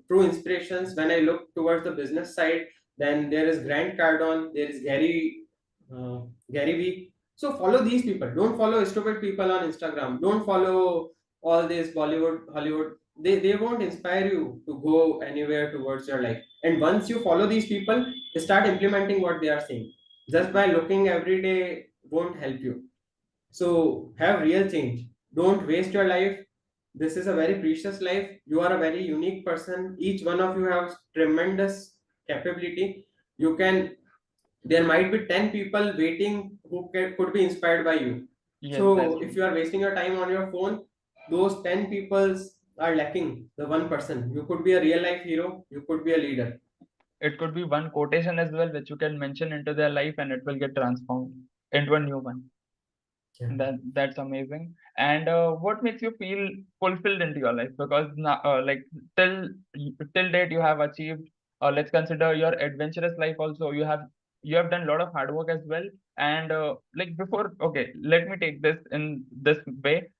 true inspirations. When I look towards the business side, then there is Grant Cardone, there is uh, Gary Vee. So follow these people. Don't follow stupid people on Instagram. Don't follow all this Bollywood, Hollywood. They won't inspire you to go anywhere towards your life. And once you follow these people, start implementing what they are saying. Just by looking every day won't help you. So have real change. Don't waste your life. This is a very precious life. You are a very unique person. Each one of you has tremendous capability. You can There might be 10 people waiting who could be inspired by you. Yes, that's So if true. you are wasting your time on your phone, those 10 peoples are lacking the one person. You could be a real life hero, you could be a leader. It could be one quotation as well, which you can mention into their life, and it will get transformed into a new one. Yeah. That's amazing. And what makes you feel fulfilled into your life? Because now, like, till date, you have achieved. Let's consider your adventurous life also. You have done a lot of hard work as well. And like, before, okay, let me take this in this way.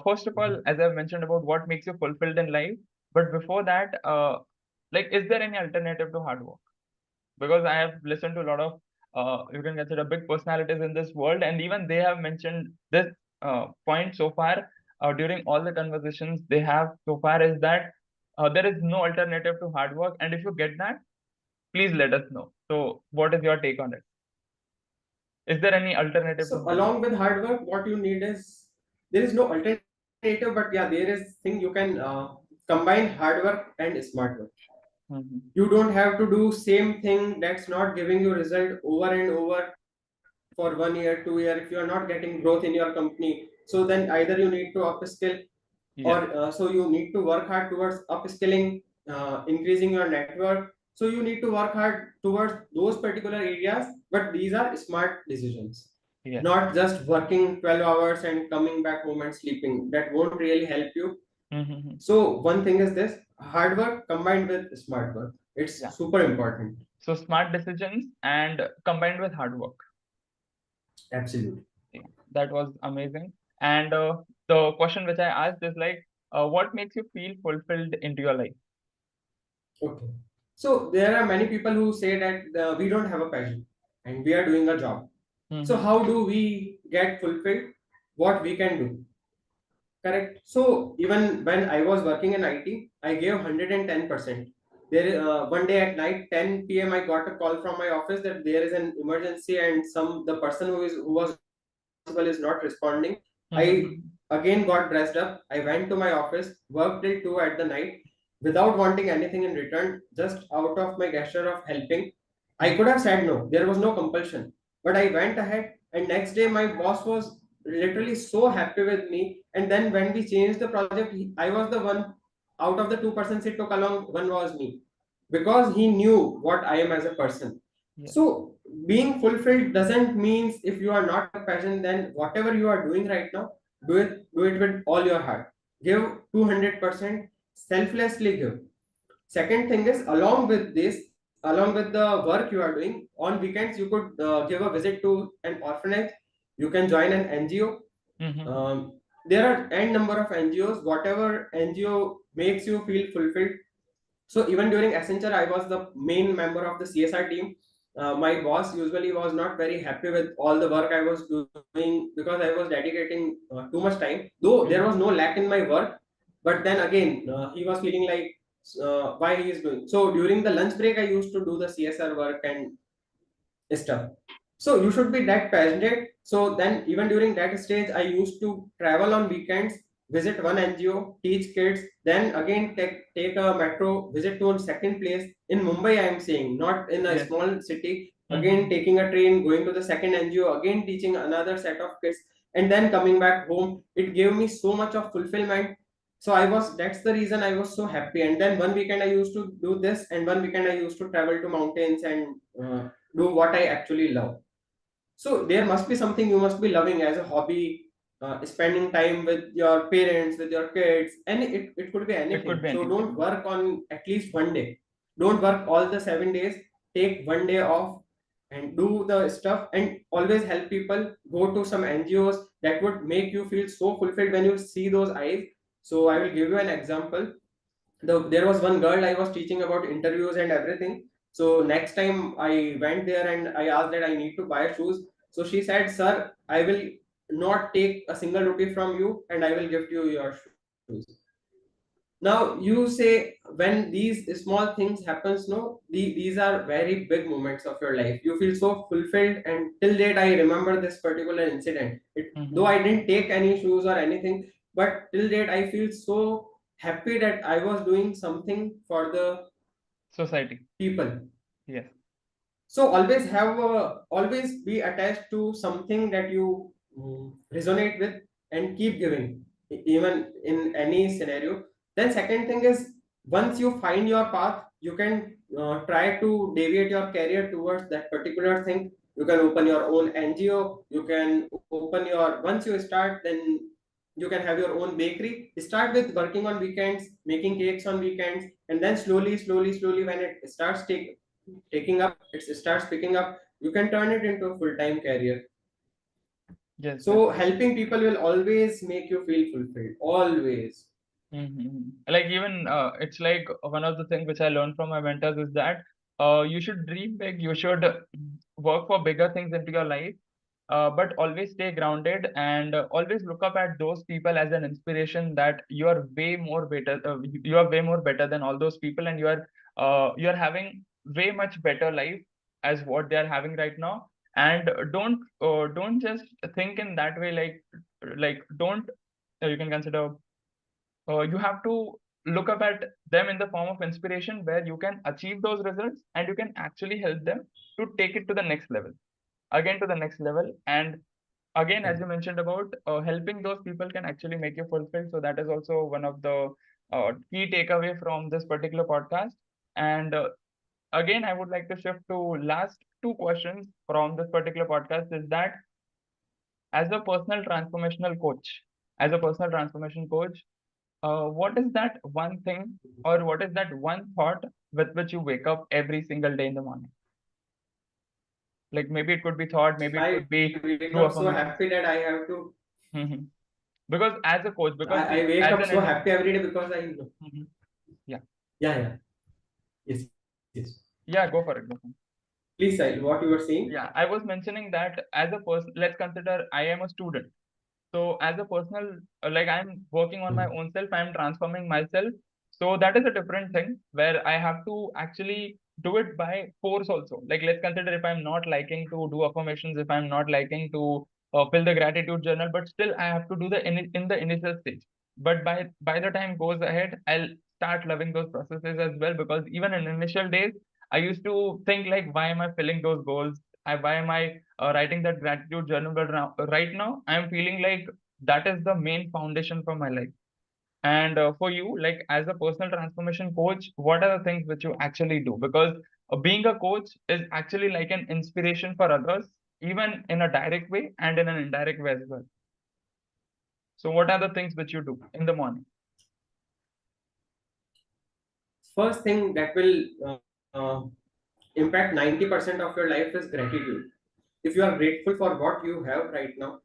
First of all, Mhm. as I've mentioned about what makes you fulfilled in life, but before that, like, is there any alternative to hard work? Because I have listened to a lot of, you can consider, big personalities in this world, and even they have mentioned this point so far during all the conversations they have so far, is that there is no alternative to hard work, and if you get that, please let us know. So, what is your take on it? Is there any alternative to So hard work? along with hard work, what you need is there is no alternative, but yeah, there is thing you can combine hard work and smart work. Mm-hmm. You don't have to do same thing that's not giving you result over and over for 1 year, 2 year. If you are not getting growth in your company, so then either you need to upskill, or Yeah. so you need to work hard towards upskilling, increasing your network. So you need to work hard towards those particular areas, but these are smart decisions, Yes. not just working 12 hours and coming back home and sleeping. That won't really help you. Mm-hmm. So one thing is this: hard work combined with smart work. Yeah. It's super important. So, smart decisions and combined with hard work. Absolutely. Yeah, that was amazing. And the question which I asked is, like, what makes you feel fulfilled into your life? Okay. So there are many people who say that we don't have a passion and we are doing a job. So Mm-hmm. how do we get fulfilled? What we can do? Correct. So even when I was working in IT, I gave 110%. One day at night, 10 p.m. I got a call from my office that there is an emergency and some the person who was responsible is not responding. I again got dressed up. I went to my office, worked till 2 at the night without wanting anything in return, just out of my gesture of helping. I could have said no, there was no compulsion. But I went ahead, and next day my boss was literally so happy with me. And then when we changed the project, I was the one out of the two persons he took along, one was me, because he knew what I am as a person. Yeah. So being fulfilled doesn't mean if you are not a passion, then whatever you are doing right now, do it with all your heart. Give 200%, selflessly give. Second thing is, along with this, along with the work you are doing, on weekends you could give a visit to an orphanage. You can join an NGO. There are n number of NGOs. Whatever NGO makes you feel fulfilled. So even during Accenture, I was the main member of the CSR team. My boss usually was not very happy with all the work I was doing because I was dedicating too much time. Though there was no lack in my work, but then again he was feeling like why he is doing. So during the lunch break, I used to do the CSR work and stuff. So you should be that passionate. So then even during that stage, I used to travel on weekends, visit one NGO, teach kids, then again take a metro, visit to a second place. In Mumbai, I am saying, not in a Yes. small city. Again taking a train, going to the second NGO, again teaching another set of kids, and then coming back home. It gave me so much of fulfillment. So that's the reason I was so happy. And then one weekend I used to do this, and one weekend I used to travel to mountains and do what I actually love. So there must be something you must be loving as a hobby, spending time with your parents, with your kids, and it could be It could anything. be So don't anything. work on at least one day. Don't work all the 7 days. Take one day off and do the stuff, and always help people. Go to some NGOs that would make you feel so fulfilled when you see those eyes. So I will give you an example. There was one girl I was teaching about interviews and everything. So next time I went there and I asked that I need to buy shoes. So she said, "Sir, I will not take a single rupee from you, and I will give you your shoes." Now you say, when these small things happens, no, these are very big moments of your life. You feel so fulfilled, and till date I remember this particular incident. Though I didn't take any shoes or anything, but till date I feel so happy that I was doing something for the Society. people. Yes. So always be attached to something that you resonate with, and keep giving, even in any scenario. Then second thing is, once you find your path, you can try to deviate your career towards that particular thing. You can open your own NGO. You can open your Once you start, then you can have your own bakery. Start with working on weekends, making cakes on weekends, and then slowly, when it starts taking up, it starts picking up, you can turn it into a full-time career. Yes. So helping people will always make you feel fulfilled, always. Like even it's like one of the things which I learned from my mentors is that you should dream big, you should work for bigger things into your life, but always stay grounded and always look up at those people as an inspiration that you are way more better. You are way more better than all those people, and you are having way much better life as what they are having right now. And don't just think in that way. Like don't you can consider you have to look up at them in the form of inspiration where you can achieve those results and you can actually help them to take it to the next level, again to the next level. And again, as you mentioned about helping those people can actually make you fulfilled, so that is also one of the key takeaway from this particular podcast. And again, I would like to shift to last two questions from this particular podcast, is that as a personal transformational coach, as a personal transformation coach, what is that one thing or what is that one thought with which you wake up every single day in the morning? Like maybe it could be thought, maybe it I could be wake up through so affirmations. happy that I have to. Mhm. Because as a coach, because I see, wake as up an so happy every day because I know. Mhm. Yeah, Yeah. Yes. yeah, go for it. Go for it. Please, Sahil, what you were saying. Yeah, I was mentioning that as a person, let's consider I am a student. So as a personal, like I'm working on my own self, I'm transforming myself. So that is a different thing where I have to actually do it by force also. Like let's consider if I'm not liking to do affirmations, if I'm not liking to fill the gratitude journal, but still I have to do in the initial stage. But by the time goes ahead, I'll start loving those processes as well, because even in initial days I used to think like, why am I filling those goals? Why am I writing that gratitude journal? But now, right now I'm feeling like that is the main foundation for my life. And for you, like as a personal transformation coach, what are the things which you actually do? Because being a coach is actually like an inspiration for others, even in a direct way and in an indirect way as well. So, what are the things which you do in the morning? First thing that will impact 90% of your life is gratitude. If you are grateful for what you have right now,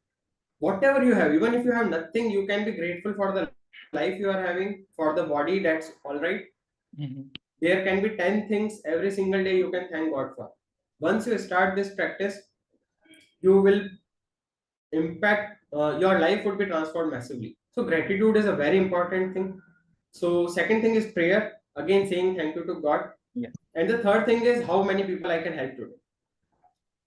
whatever you have, even if you have nothing, you can be grateful for the life you are having, for the body, that's all right. Mm-hmm. There can be 10 things every single day you can thank God for. Once you start this practice, you will impact, your life would be transformed massively. So gratitude is a very important thing. So second thing is prayer, again saying thank you to God. Yeah. And the third thing is how many people I can help today.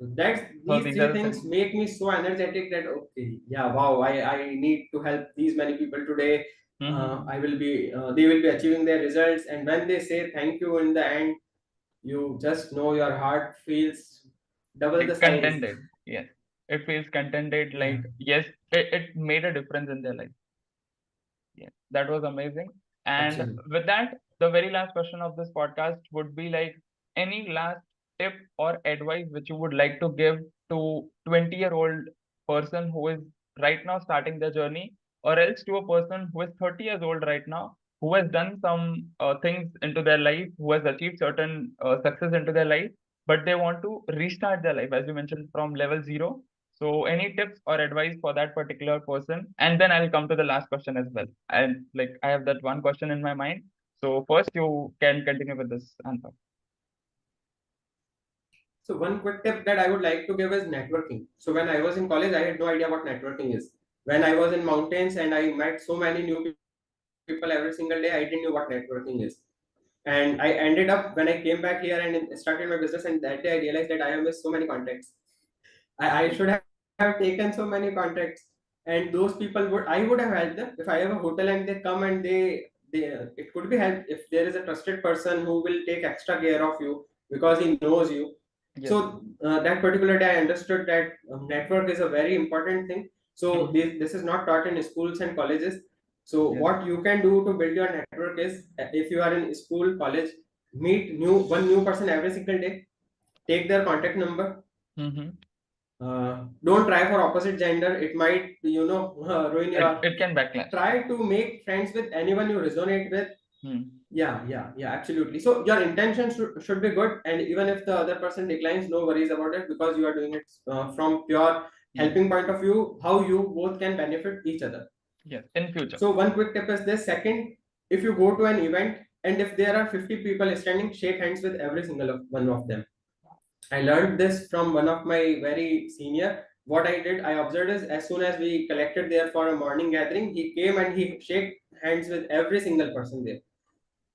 That's So these these three are the things things. make me so energetic that okay, yeah, wow, I need to help these many people today. Mm-hmm. I will be they will be achieving their results, and when they say thank you in the end, you just know your heart feels double the Like size. contented. Yes. It feels contented. Yeah, Like yes, it made a difference in their life. Yeah, that was amazing. And absolutely. with that, the very last question of this podcast would be like, any last tip or advice which you would like to give to 20-year-old person who is right now starting their journey, or else to a person who is 30 years old right now, who has done some things into their life, who has achieved certain success into their life, but they want to restart their life, as you mentioned, from level zero. So, any tips or advice for that particular person? And then I'll come to the last question as well. And like I have that one question in my mind. So first you can continue with this answer. So one quick tip that I would like to give is networking. So when I was in college, I had no idea what networking is. When I was in mountains and I met so many new people every single day, I didn't know what networking is. And I ended up when I came back here and started my business, and that day I realized that I have missed so many contacts. I should have taken so many contacts, and those people I would have helped them if I have a hotel and they come and they it could be help if there is a trusted person who will take extra care of you because he knows you. Yes. So that particular day I understood that network is a very important thing. So Mhm. this is not taught in schools and colleges. So Yes. what you can do to build your network is, if you are in school, college, meet one new person every single day, take their contact number. Mm-hmm. Don't try for opposite gender, it might ruin It, your. it can backlash. Try to make friends with anyone you resonate with. Hmm. Yeah, absolutely. So your intention should be good, and even if the other person declines, no worries about it, because you are doing it from pure Hmm. helping point of view, how you both can benefit each other. Yes. In future. So one quick tip is this. Second, if you go to an event and if there are 50 people standing, shake hands with every single one of them. I learned this from one of my very senior. What I did, I observed is, as soon as we collected there for a morning gathering, he came and he shake hands with every single person there.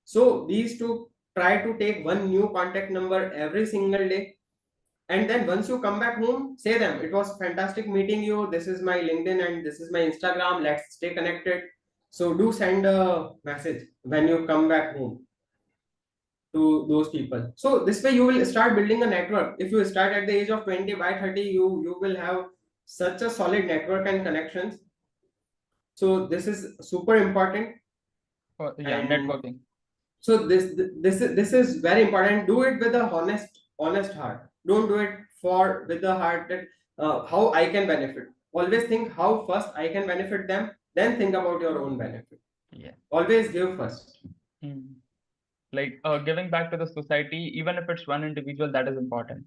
So these two, try to take one new contact number every single day, and then once you come back home, say them, it was fantastic meeting you. This is my LinkedIn and this is my Instagram. Let's stay connected. So do send a message when you come back home to those people. So this way you will start building a network. If you start at the age of 20, by 30 you will have such a solid network and connections. So this is super important. Yeah. And Networking. so this is very important. Do it with a honest heart. Don't do it for with the heart that how I can benefit. Always think how first I can benefit them, then think about your own benefit. Yeah. Always give first. Hmm. Like giving back to the society, even if it's one individual, that is important.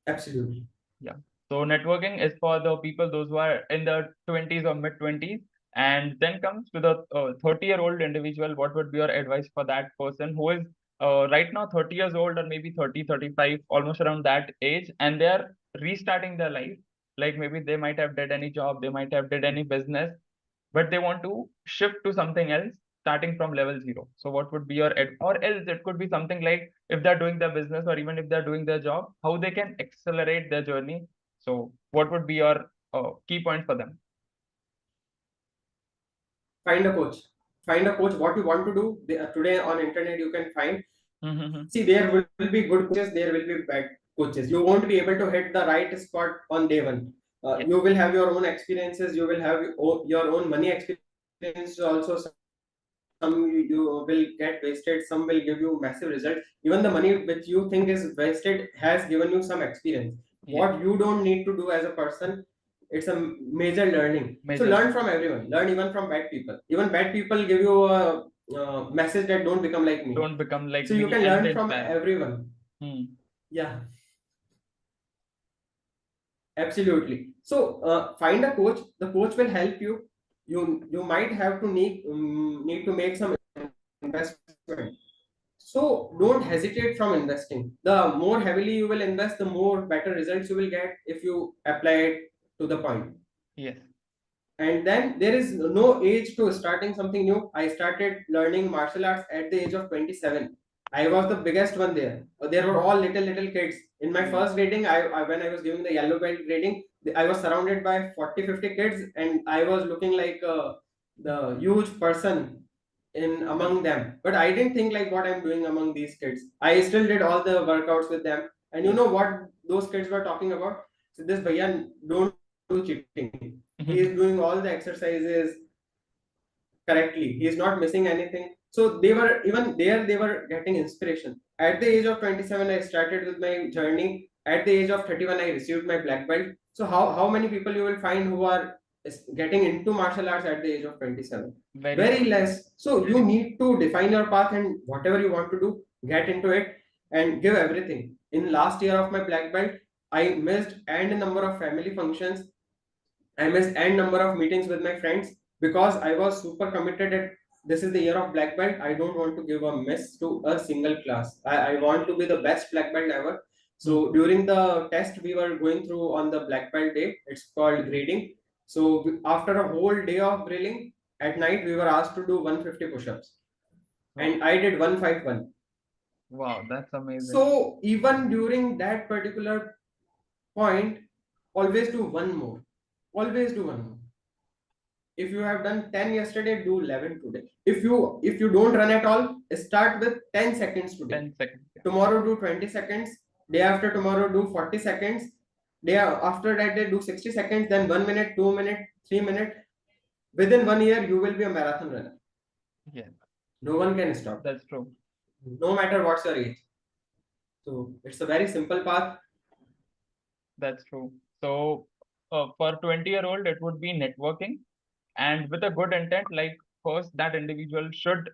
Absolutely. Yeah. So networking is for the people those who are in their 20s or mid 20s. And then comes to the 30-year-old individual. What would be your advice for that person who is right now 30 years old, or maybe 30, 35, almost around that age, and they're restarting their life? Like maybe they might have did any job, they might have did any business, but they want to shift to something else starting from level zero. So what would be your or else it could be something like, if they're doing their business or even if they're doing their job, how they can accelerate their journey. So what would be your key points for them? Find a coach. Find a coach. What you want to do today on internet, you can find. Mm-hmm. See, there will be good coaches, there will be bad coaches. You won't be able to hit the right spot on day one. Yes. You will have your own experiences. You will have your own money experience also. Some you will get wasted. Some will give you massive results. Even the money which you think is wasted has given you some experience. What Yes. you don't need to do as a person, it's a major learning. So Major learn learning. from everyone. Learn even from bad people. Even bad people give you a message that don't become like me. Don't become like So you me, can and learn they from inspire. everyone. Hmm. Yeah, absolutely. So find a coach. The coach will help you. You might have to need to make some investment. So don't hesitate from investing. The more heavily you will invest, the more better results you will get if you apply it to the point. Yes. And then there is no age to starting something new. I started learning martial arts at the age of 27. I was the biggest one there. There were all little kids in my Yes. first grading. When I was giving the yellow belt grading, I was surrounded by 40-50 kids, and I was looking like the huge person in among them. But I didn't think like what I'm doing among these kids. I still did all the workouts with them. And you Yes. know what those kids were talking about? So this bhaiya don't do cheating. He is doing all the exercises correctly. He is not missing anything. So they were, even there they were getting inspiration. At the age of 27, I started with my journey. At the age of 31, I received my black belt. So how many people you will find who are getting into martial arts at the age of 27? Very Very few. less. So you Very few. need to define your path, and whatever you want to do, get into it and give everything. In last year of my black belt, I missed and a number of family functions. I missed n number of meetings with my friends because I was super committed at this is the year of black belt. I don't want to give a miss to a single class. I want to be the best black belt ever. Hmm. So during the test we were going through on the black belt day, it's called grading. So after a whole day of drilling, at night we were asked to do 150 push-ups, Wow. and I did 151. Wow, that's amazing. So even during that particular point, always do one more. Always do one more. If you have done 10 yesterday, do 11 today. If you don't run at all, start with 10 seconds today. 10 seconds. Yeah. Tomorrow do 20 seconds. Day after tomorrow do 40 seconds. Day after that day do 60 seconds. Then 1 minute, 2 minute, 3 minute. Within 1 year you will be a marathon runner. Yeah, No one can stop, that's true. no matter what's your age. So it's a very simple path. That's true. So, for 20-year-old, it would be networking, and with a good intent. Like, first, that individual should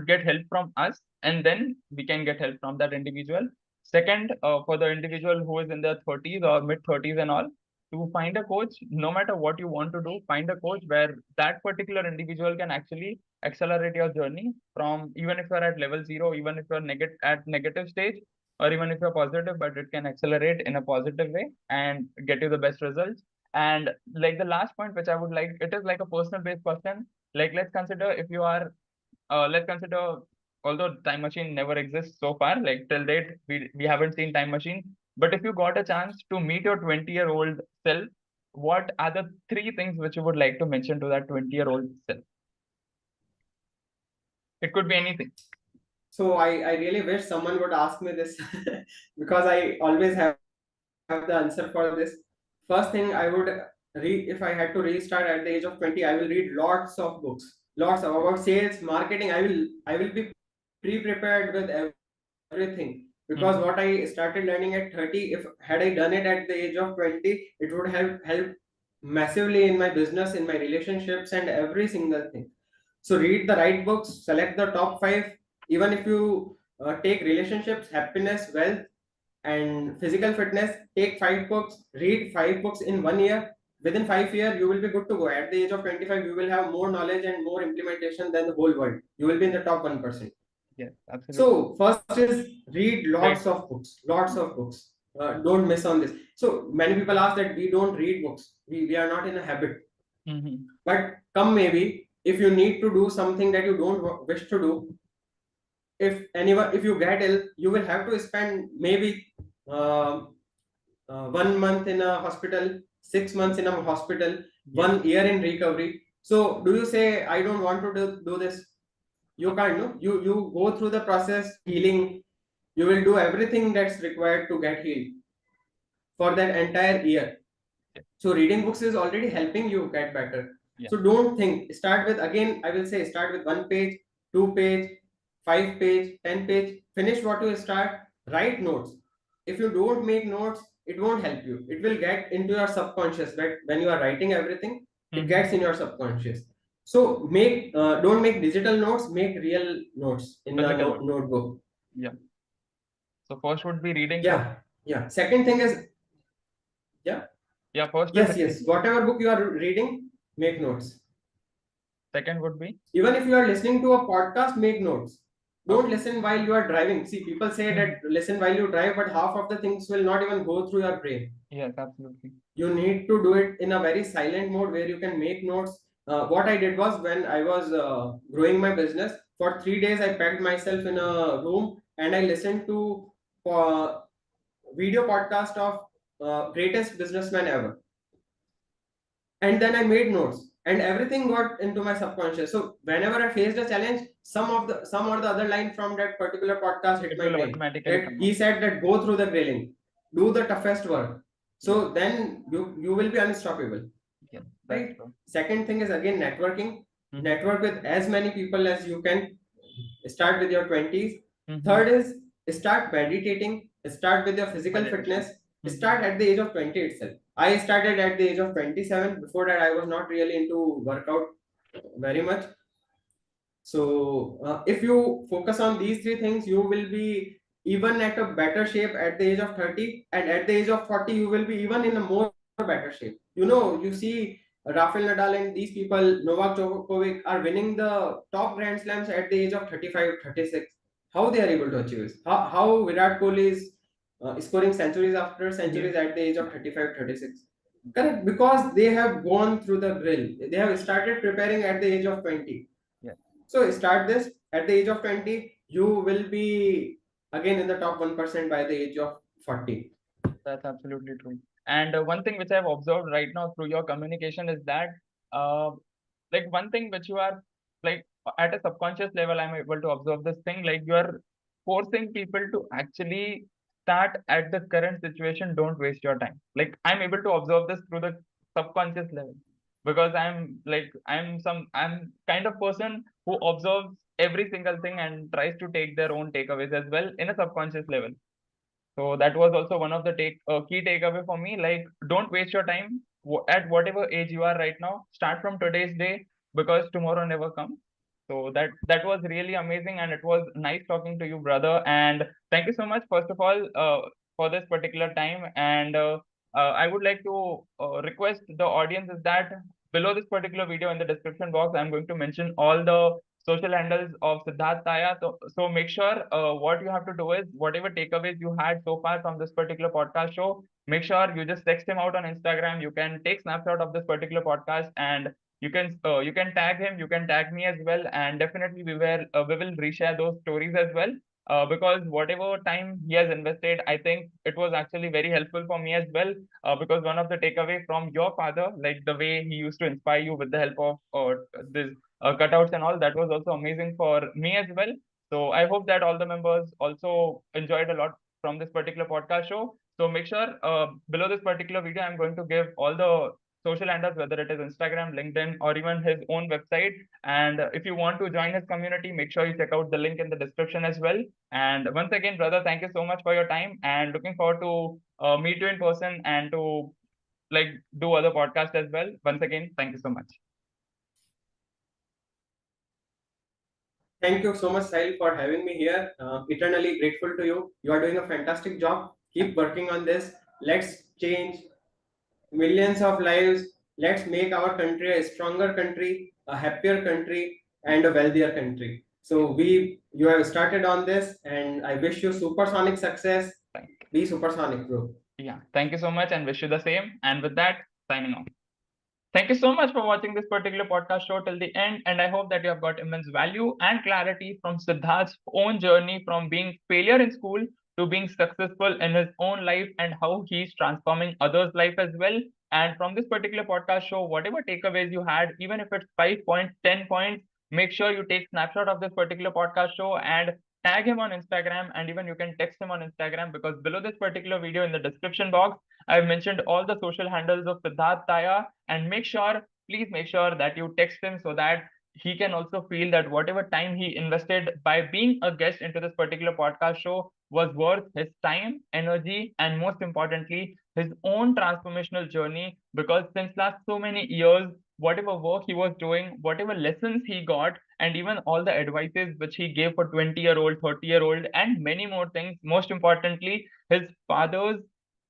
get help from us, and then we can get help from that individual. Second, for the individual who is in their 30s or mid 30s and all, to find a coach. No matter what you want to do, find a coach where that particular individual can actually accelerate your journey from, even if you're at level 0, even if you're negative stage, or even if you're positive, but it can accelerate in a positive way and get you the best results. And like the last point, which I would like, it is like a personal based question. Like, let's consider if you are, let's consider, although time machine never exists so far, like till date, we haven't seen time machine. But if you got a chance to meet your 20-year-old self, what are the three things which you would like to mention to that 20-year-old self? It could be anything. So I really wish someone would ask me this because I always have the answer for this. First thing I would read, if I had to restart at the age of 20, I will read lots of books, lots of about sales, marketing. I will be pre-prepared with everything because what I started Mm-hmm. learning at 30, if had I done it at the age of 20, it would have helped massively in my business, in my relationships, and every single thing. So read the right books, select the top 5. Even if you take relationships, happiness, wealth, and physical fitness, take 5 books, read 5 books in 1 year. Within 5 years, you will be good to go. At the age of 25, you will have more knowledge and more implementation than the whole world. You will be in the top 1%. Yes, absolutely. So first is read lots Great. of books, lots of books. Don't miss on this. So many people ask that we don't read books. We are not in a habit. Mm-hmm. But come maybe if you need to do something that you don't wish to do, if you get ill, you will have to spend maybe um 1 month in a hospital, 6 months in a hospital, Yes. 1 year in recovery. So do you say I don't want to do this? You can't. No, you go through the process healing. You will do everything that's required to get healed for that entire year. So reading books is already helping you get better. Yeah. So don't think. Start with, again, I will say, start with 1 page, 2 page, 5 page, 10 page. Finish what you start. Write notes. If you don't make notes, it won't help you. It will get into your subconscious. But when you are writing everything, it Mm-hmm. gets in your subconscious. So make don't make digital notes. Make real notes in a Physical. notebook. Yeah. So first would be reading. Yeah, yeah. Second thing is, yeah, Yeah. First is yes, yes. Whatever book you are reading, make notes. second would be. Even if you are listening to a podcast, make notes. Don't Okay. listen while you are driving. See, people say that listen while you drive, but half of the things will not even go through your brain. Yes, absolutely. You need to do it in a very silent mode where you can make notes. What I did was, when I was growing my business, for 3 days I packed myself in a room and I listened to uh, video podcast of greatest businessman ever, and then I made notes, and everything got into my subconscious. So whenever I faced a challenge, some or the other line from that particular podcast hit It my will brain. automatically That come he up. said that go through the grilling, do the toughest work. Yeah. So then you will be unstoppable. Yes, that's Right. true. Second thing is, again, networking. Mhm. Network with as many people as you can. Start with your 20s. Mhm. Third is, start meditating. Start with your physical Meditation. fitness. Mhm. Start at the age of 20 itself. I started at the age of 27. Before that, I was not really into workout very much. So if you focus on these three things, you will be even at a better shape at the age of 30, and at the age of 40 you will be even in a more better shape. You see Rafael Nadal and these people, Novak Djokovic, are winning the top grand slams at the age of 35, 36. How they are able to achieve this? How Virat Kohli is scoring centuries after centuries at the age of 35, 36? Correct, because they have gone through the grill. They have started preparing at the age of 20. Yeah. So start this at the age of 20. You will be again in the top 1% by the age of 40. That's absolutely true. And one thing which I've observed right now through your communication is that, uh, like one thing which you are like at a subconscious level, I'm able to observe this thing. Like you are forcing people to actually start at the current situation. Don't waste your time. Like I'm able to observe this through the subconscious level because I'm kind of person who observes every single thing and tries to take their own takeaways as well in a subconscious level. So that was also one of the key takeaway for me. Like, don't waste your time at whatever age you are right now. Start from today's day because tomorrow never comes. So that was really amazing, and it was nice talking to you, brother. And thank you so much, first of all, for this particular time. And I would like to request the audience is that below this particular video in the description box, I'm going to mention all the social handles of Siddhartha Taya. So make sure what you have to do is whatever takeaways you had so far from this particular podcast show, make sure you just text him out on Instagram. You can take snapshot of this particular podcast and you can tag him, you can tag me as well, and definitely we will reshare those stories as well. Because whatever time he has invested, I think it was actually very helpful for me as well. Because one of the takeaway from your father, like the way he used to inspire you with the help of this cutouts and all, that was also amazing for me as well. So I hope that all the members also enjoyed a lot from this particular podcast show. So make sure below this particular video, I'm going to give all the social handles, whether it is Instagram, LinkedIn, or even his own website. And if you want to join his community, make sure you check out the link in the description as well. And once again, brother, thank you so much for your time and looking forward to meet you in person and to like do other podcasts as well. Once again, thank you so much. Thank you so much, Sahil, for having me here. Eternally grateful to you. You are doing a fantastic job. Keep working on this. Let's change millions of lives. Let's make our country a stronger country, a happier country, and a wealthier country. So you have started on this, and I wish you supersonic success. Be supersonic, bro. Yeah, thank you so much and wish you the same. And with that, signing off. Thank you so much for watching this particular podcast show till the end, and I hope that you have got immense value and clarity from Siddharth's own journey from being failure in school to being successful in his own life and how he's transforming others' life as well. And from this particular podcast show, whatever takeaways you had, even if it's 5 points, 10 points, make sure you take snapshot of this particular podcast show and tag him on Instagram, and even you can text him on Instagram, because below this particular video in the description box, I've mentioned all the social handles of Siddhartha Taya, and please make sure that you text him so that he can also feel that whatever time he invested by being a guest into this particular podcast show was worth his time, energy, and most importantly, his own transformational journey. Because since last so many years, whatever work he was doing, whatever lessons he got, and even all the advices which he gave for 20-year-old, 30-year-old, and many more things, most importantly, his father's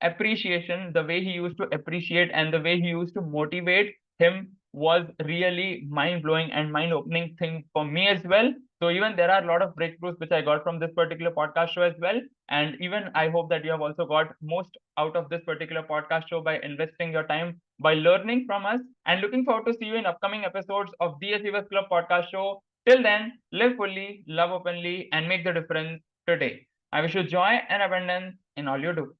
appreciation, the way he used to appreciate and the way he used to motivate him was really mind blowing and mind opening thing for me as well. So even there are a lot of breakthroughs which I got from this particular podcast show as well. And even I hope that you have also got most out of this particular podcast show by investing your time, by learning from us, and looking forward to see you in upcoming episodes of the Achievers Club podcast show. Till then, live fully, love openly, and make the difference today. I wish you joy and abundance in all you do.